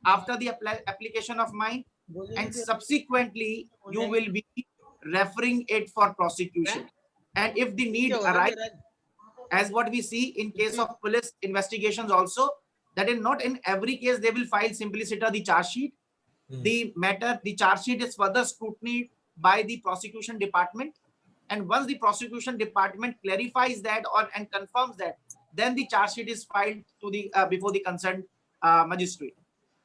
[SPEAKER 3] after the application of mine, and subsequently you will be referring it for prosecution. And if the need arises, as what we see in case of police investigations also, that in not in every case they will file simpliciter the charge sheet. The matter, the charge sheet is further scrutiny by the prosecution department. And once the prosecution department clarifies that and confirms that, then the charge sheet is filed to the before the concerned magistrate.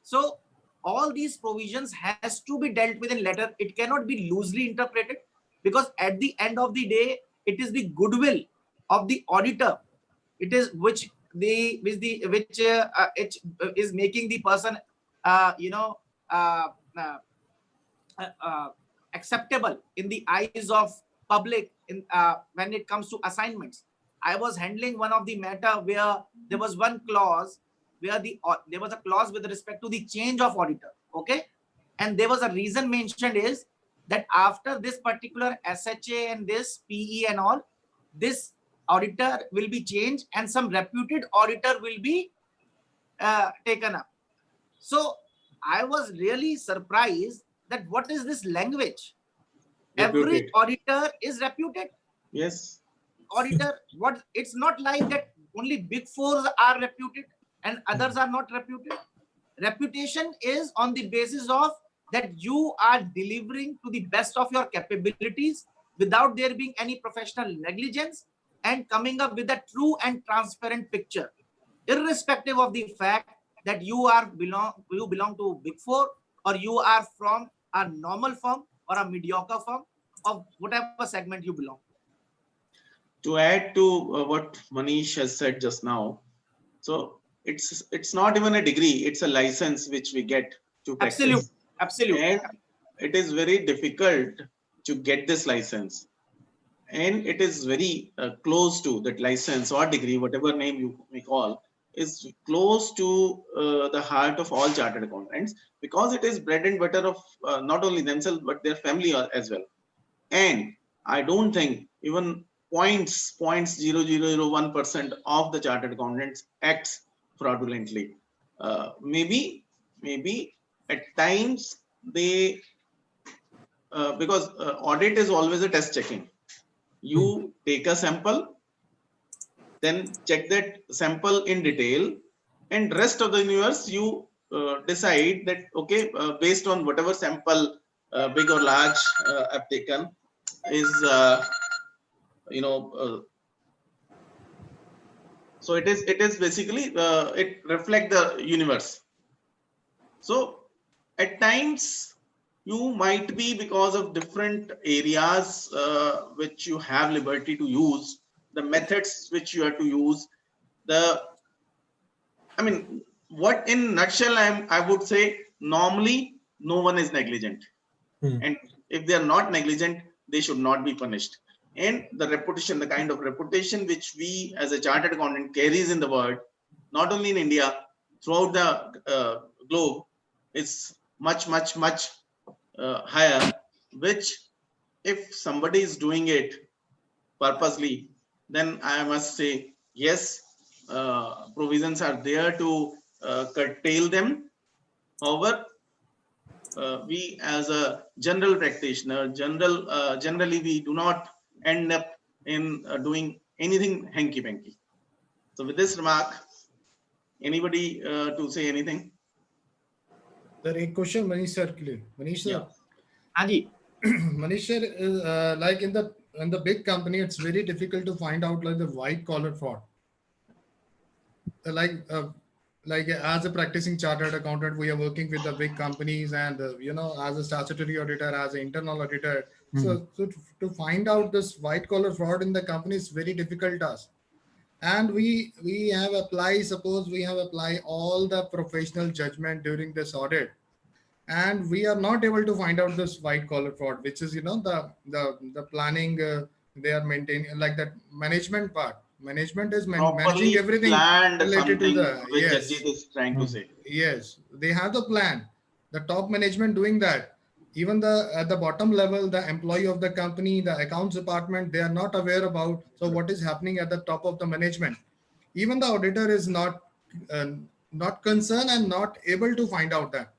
[SPEAKER 3] So all these provisions has to be dealt with in letter. It cannot be loosely interpreted, because at the end of the day, it is the goodwill of the auditor. It is which is making the person acceptable in the eyes of public in when it comes to assignments. I was handling one of the matter where there was one clause where there was a clause with respect to the change of auditor. Okay, and there was a reason mentioned is that after this particular SHA and this PE and all, this auditor will be changed and some reputed auditor will be taken up. So I was really surprised that what is this language?
[SPEAKER 2] Reputed.
[SPEAKER 3] Every auditor is reputed.
[SPEAKER 2] Yes.
[SPEAKER 3] Auditor, what? It's not like that only big fours are reputed and others are not reputed. Reputation is on the basis of that you are delivering to the best of your capabilities without there being any professional negligence and coming up with a true and transparent picture, irrespective of the fact that you belong to big four or you are from a normal firm or a mediocre firm of whatever segment you belong.
[SPEAKER 2] To add to what Manish has said just now, so it's not even a degree, it's a license which we get to practice.
[SPEAKER 3] Absolutely.
[SPEAKER 2] And it is very difficult to get this license, and it is very close to that license or degree, whatever name you may call, is close to the heart of all chartered accountants, because it is bread and butter of not only themselves but their family as well. And I don't think even 0.0001% of the chartered accountants acts fraudulently. Maybe at times they because audit is always a test checking. You take a sample, then check that sample in detail, and rest of the universe you decide that okay, based on whatever sample big or large I've taken is so it is basically it reflect the universe. So at times you might be, because of different areas which you have liberty to use, the methods which you have to use, what in nutshell I would say, normally no one is negligent. And if they are not negligent, they should not be punished. And the reputation, the kind of reputation which we as a chartered accountant carries in the world, not only in India, throughout the globe, is much higher, which if somebody is doing it purposely, then I must say, yes, provisions are there to curtail them. However, we as a general practitioner, generally we do not end up in doing anything hanky-panky. So with this remark, anybody to say anything?
[SPEAKER 1] There is a question, Manish sir. Manish sir.
[SPEAKER 2] Yeah.
[SPEAKER 3] Anji.
[SPEAKER 1] Manish sir, like in the big company, it's very difficult to find out like the white collar fraud. Like as a practicing chartered accountant, we are working with the big companies, and as a statutory auditor, as an internal auditor. So to find out this white collar fraud in the company is very difficult task. And we have applied, suppose we have applied all the professional judgment during this audit, and we are not able to find out this white collar fraud, which is the planning they are maintaining, like that management part. Management is managing everything related to the
[SPEAKER 2] which Ajit is trying to say.
[SPEAKER 1] Yes, they have the plan. The top management doing that. Even at the bottom level, the employee of the company, the accounts department, they are not aware about what is happening at the top of the management. Even the auditor is not concerned and not able to find out that.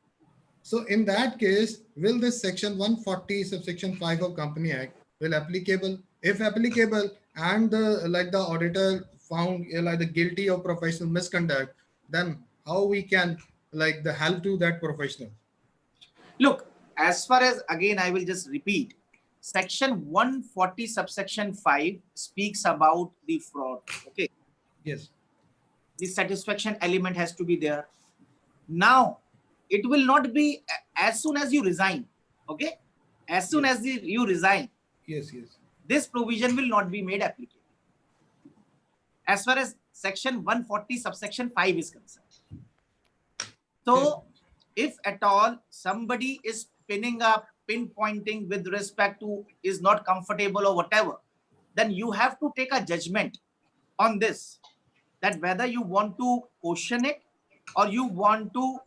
[SPEAKER 1] So in that case, will this section 140 subsection 5 of Company Act will applicable? If applicable, and the auditor found the guilty of professional misconduct, then how we can the help to that professional?
[SPEAKER 3] Look, as far as, again, I will just repeat, Section 140 subsection 5 speaks about the fraud. Okay.
[SPEAKER 1] Yes.
[SPEAKER 3] The satisfaction element has to be there. Now, it will not be as soon as you resign. Okay. As soon
[SPEAKER 1] Yes.
[SPEAKER 3] as you resign,
[SPEAKER 1] Yes. Yes.
[SPEAKER 3] this provision will not be made applicable. As far as section 140 subsection 5 is concerned. So, if at all somebody is pinning up, pinpointing with respect to is not comfortable or whatever, then you have to take a judgment on this, that whether you want to question it or you want to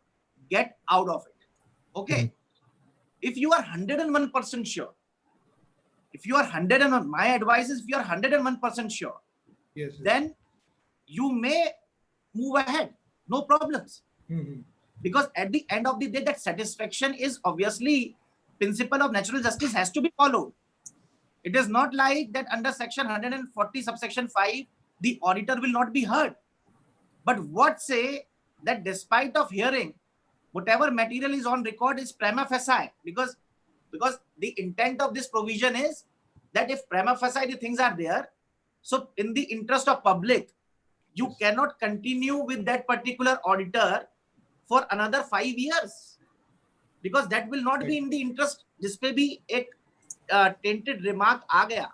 [SPEAKER 3] get out of it. Okay. If you are 101% sure, if you are 101, my advice is if you are 101% sure,
[SPEAKER 1] Yes.
[SPEAKER 3] then you may move ahead. No problems. Because at the end of the day, that satisfaction is obviously principle of natural justice has to be followed. It is not like that under section 140 subsection 5, the auditor will not be heard. But what say that despite of hearing, whatever material is on record is prima facie, because the intent of this provision is that if prima facie the things are there, so in the interest of public, you cannot continue with that particular auditor for another 5 years, because that will not be in the interest. जिसपे भी एक tainted remark आ गया,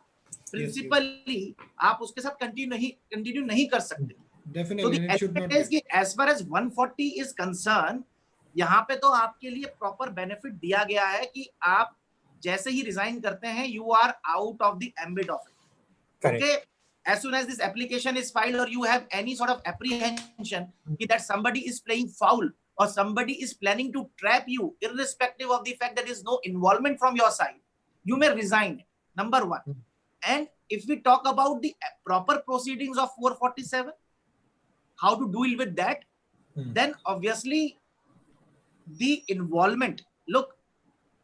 [SPEAKER 3] principally आप उसके साथ continue नहीं कर सकते.
[SPEAKER 1] Definitely.
[SPEAKER 3] So the element is कि as far as 140 is concerned, यहाँ पे तो आपके लिए proper benefit दिया गया है कि आप जैसे ही resign करते हैं, you are out of the ambit of it.
[SPEAKER 5] Correct.
[SPEAKER 3] Okay. As soon as this application is filed or you have any sort of apprehension that somebody is playing foul or somebody is planning to trap you, irrespective of the fact that there is no involvement from your side, you may resign. Number one. And if we talk about the proper proceedings of 447, how to deal with that, then obviously the involvement, look,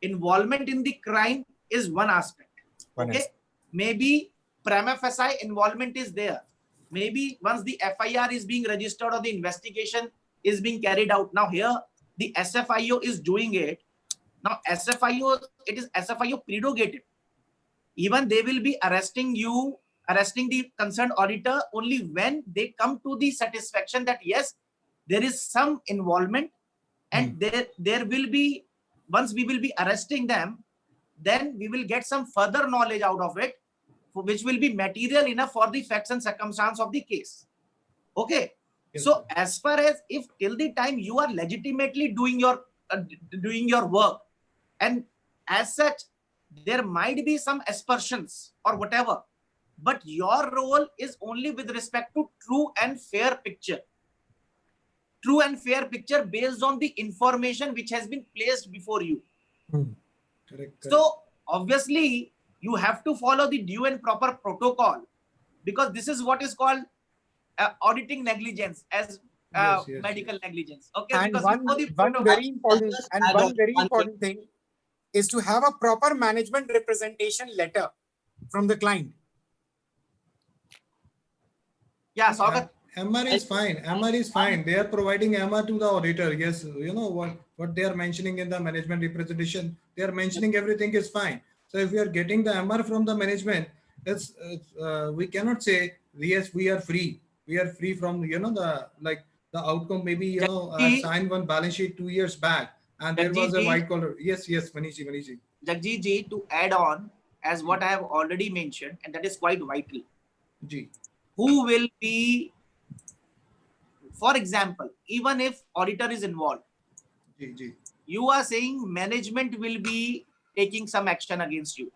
[SPEAKER 3] involvement in the crime is one aspect. Okay. Maybe prima facie involvement is there. Maybe once the FIR is being registered or the investigation is being carried out. Now here, the SFIO is doing it. Now SFIO, it is SFIO prerogative. Even they will be arresting you, arresting the concerned auditor only when they come to the satisfaction that yes, there is some involvement, and there will be, once we will be arresting them, then we will get some further knowledge out of it, which will be material enough for the facts and circumstance of the case. Okay. Yes. So as far as if till the time you are legitimately doing your work, and as such there might be some aspersions or whatever, but your role is only with respect to true and fair picture. True and fair picture based on the information which has been placed before you.
[SPEAKER 1] Correct.
[SPEAKER 3] So obviously you have to follow the due and proper protocol, because this is what is called auditing negligence as medical negligence. Okay.
[SPEAKER 5] And
[SPEAKER 3] because
[SPEAKER 5] one very important thing is to have a proper management representation letter from the client.
[SPEAKER 3] Yeah, Sougata.
[SPEAKER 1] MR is fine. MR is fine. They are providing MR to the auditor. Yes, you know what they are mentioning in the management representation. They are mentioning everything is fine. So if we are getting the MR from the management, we cannot say yes, we are free. We are free from the outcome. Maybe I signed one balance sheet 2 years back, and there was a white collar. Yes, Manish.
[SPEAKER 3] Jagjeet ji, to add on as what I have already mentioned, and that is quite vital. Who will be, for example, even if auditor is involved, you are saying management will be taking some action against you.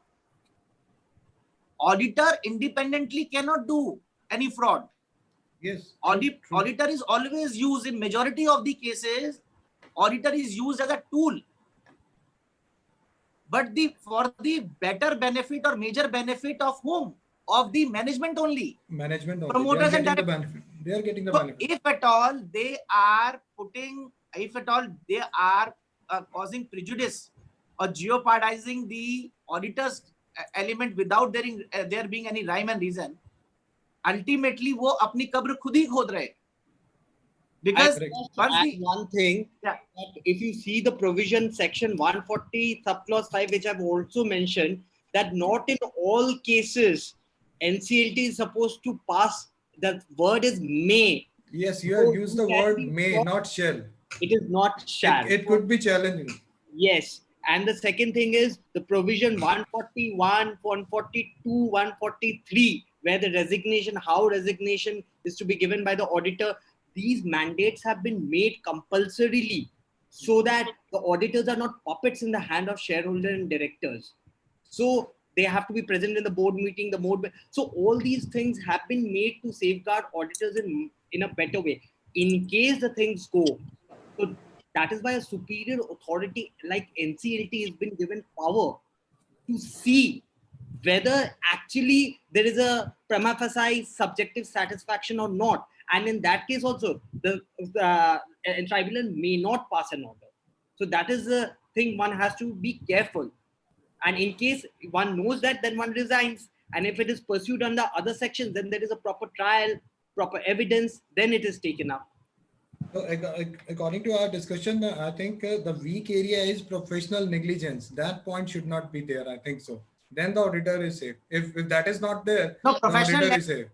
[SPEAKER 3] Auditor independently cannot do any fraud.
[SPEAKER 1] Yes.
[SPEAKER 3] Auditor is always used in majority of the cases. Auditor is used as a tool. But for the better benefit or major benefit of whom? Of the management only.
[SPEAKER 1] Management only.
[SPEAKER 3] Promoters and
[SPEAKER 1] the benefit. They are getting the benefit.
[SPEAKER 3] If at all they are causing prejudice or jeopardizing the auditor's element without there being any rhyme and reason, ultimately वो अपनी कब्र खुद ही खोद रहे. Because
[SPEAKER 4] one thing, that if you see the provision section 140 subclause 5, which I've also mentioned, that not in all cases NCLT is supposed to pass. The word is may.
[SPEAKER 1] Yes, you have used the word may,
[SPEAKER 4] It
[SPEAKER 1] not shall.
[SPEAKER 4] is not shall.
[SPEAKER 1] It could be challenging.
[SPEAKER 4] Yes. And the second thing is the provision 141, 142, 143, where the resignation, how resignation is to be given by the auditor. These mandates have been made compulsorily so that the auditors are not puppets in the hand of shareholder and directors. So they have to be present in the board meeting, so all these things have been made to safeguard auditors in a better way. In case the things go, so that is why a superior authority like NCLT has been given power to see whether actually there is a prima facie subjective satisfaction or not. And in that case also, the tribunal may not pass an order. So that is the thing one has to be careful. And in case one knows that, then one resigns. And if it is pursued under other sections, then there is a proper trial, proper evidence, then it is taken up.
[SPEAKER 1] So, according to our discussion, I think the weak area is professional negligence. That point should not be there. I think so. Then the auditor is safe. If that is not there,
[SPEAKER 3] No,
[SPEAKER 1] the
[SPEAKER 3] professional
[SPEAKER 1] auditor is safe.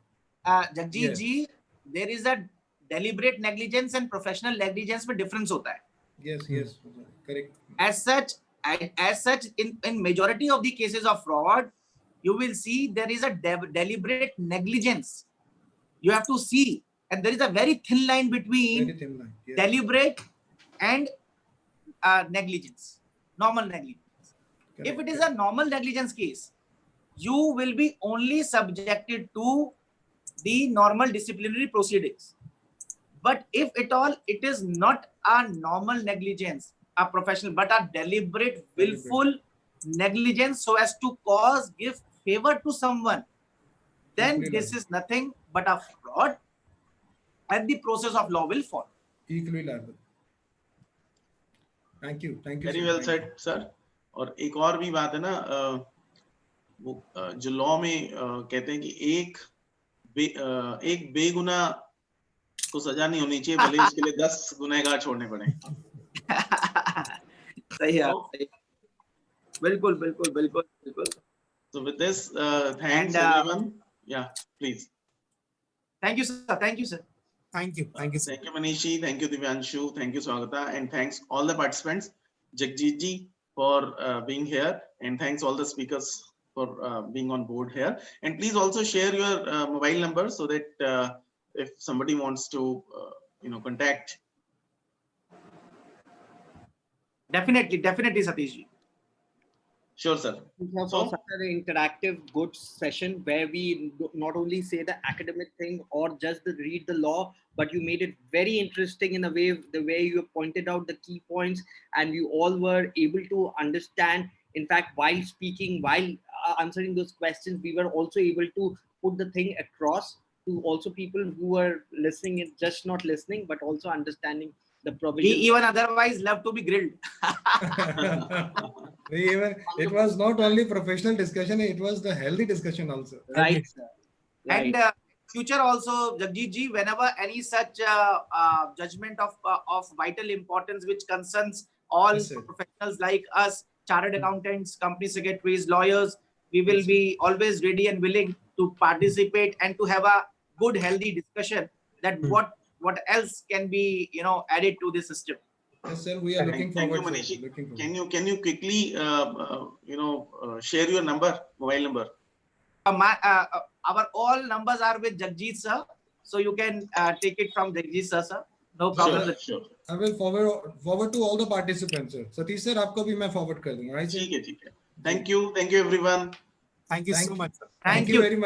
[SPEAKER 3] Jagjeet ji, there is a deliberate negligence and professional negligence में difference होता है.
[SPEAKER 1] Yes, yes, correct.
[SPEAKER 3] As such, in majority of the cases of fraud, you will see there is a deliberate negligence. You have to see, and there is a very thin line between
[SPEAKER 1] Yes.
[SPEAKER 3] deliberate and negligence, normal negligence.
[SPEAKER 1] Correct,
[SPEAKER 3] If it is a normal negligence case, you will be only subjected to the normal disciplinary proceedings. But if at all it is not a normal negligence, a professional, but a deliberate, willful negligence so as to give favor to someone, then this is nothing but a fraud, and the process of law will follow.
[SPEAKER 1] Equally liable. Thank you.
[SPEAKER 2] Very well said, sir. और एक और भी बात है ना, वो जो law में कहते हैं कि एक बेगुनाह को सजा नहीं होनी चाहिए, भले उसके लिए 10 गुनहगार छोड़ने पड़े.
[SPEAKER 3] सही है. बिल्कुल.
[SPEAKER 2] So with this, thanks everyone. Yeah, please.
[SPEAKER 3] Thank you, sir.
[SPEAKER 5] Thank you, sir.
[SPEAKER 2] Thank you, Manishi. Thank you, Divyanshu. Thank you, Sougata. And thanks all the participants. Jagjeet ji for being here. And thanks all the speakers for being on board here. And please also share your mobile number so that if somebody wants to, contact.
[SPEAKER 3] Definitely, Satish ji.
[SPEAKER 2] Sure, sir.
[SPEAKER 4] We have such an interactive, good session where we not only say the academic thing or just read the law, but you made it very interesting in a way, the way you pointed out the key points, and you all were able to understand. In fact, while speaking, while answering those questions, we were also able to put the thing across to also people who were listening and just not listening, but also understanding the provision.
[SPEAKER 3] We even otherwise love to be grilled.
[SPEAKER 1] It was not only professional discussion, it was the healthy discussion also.
[SPEAKER 4] Right, sir.
[SPEAKER 3] Right. And future also, Jagjeet ji, whenever any such judgment of vital importance which concerns all professionals like us, chartered accountants, company secretaries, lawyers, we will be always ready and willing to participate and to have a good, healthy discussion that what else can be added to the system.
[SPEAKER 1] Yes, sir. We are looking forward.
[SPEAKER 2] Thank you, Manishi. Can you quickly share your mobile number?
[SPEAKER 3] Our all numbers are with Jagjeet sir, so you can take it from Jagjeet sir. No problem.
[SPEAKER 2] Sure.
[SPEAKER 1] I will forward to all the participants, sir. Satish sir, आपको भी मैं forward कर दूँगा.
[SPEAKER 2] ठीक है. Thank you everyone.
[SPEAKER 5] Thank you so much, sir.
[SPEAKER 1] Thank you very much.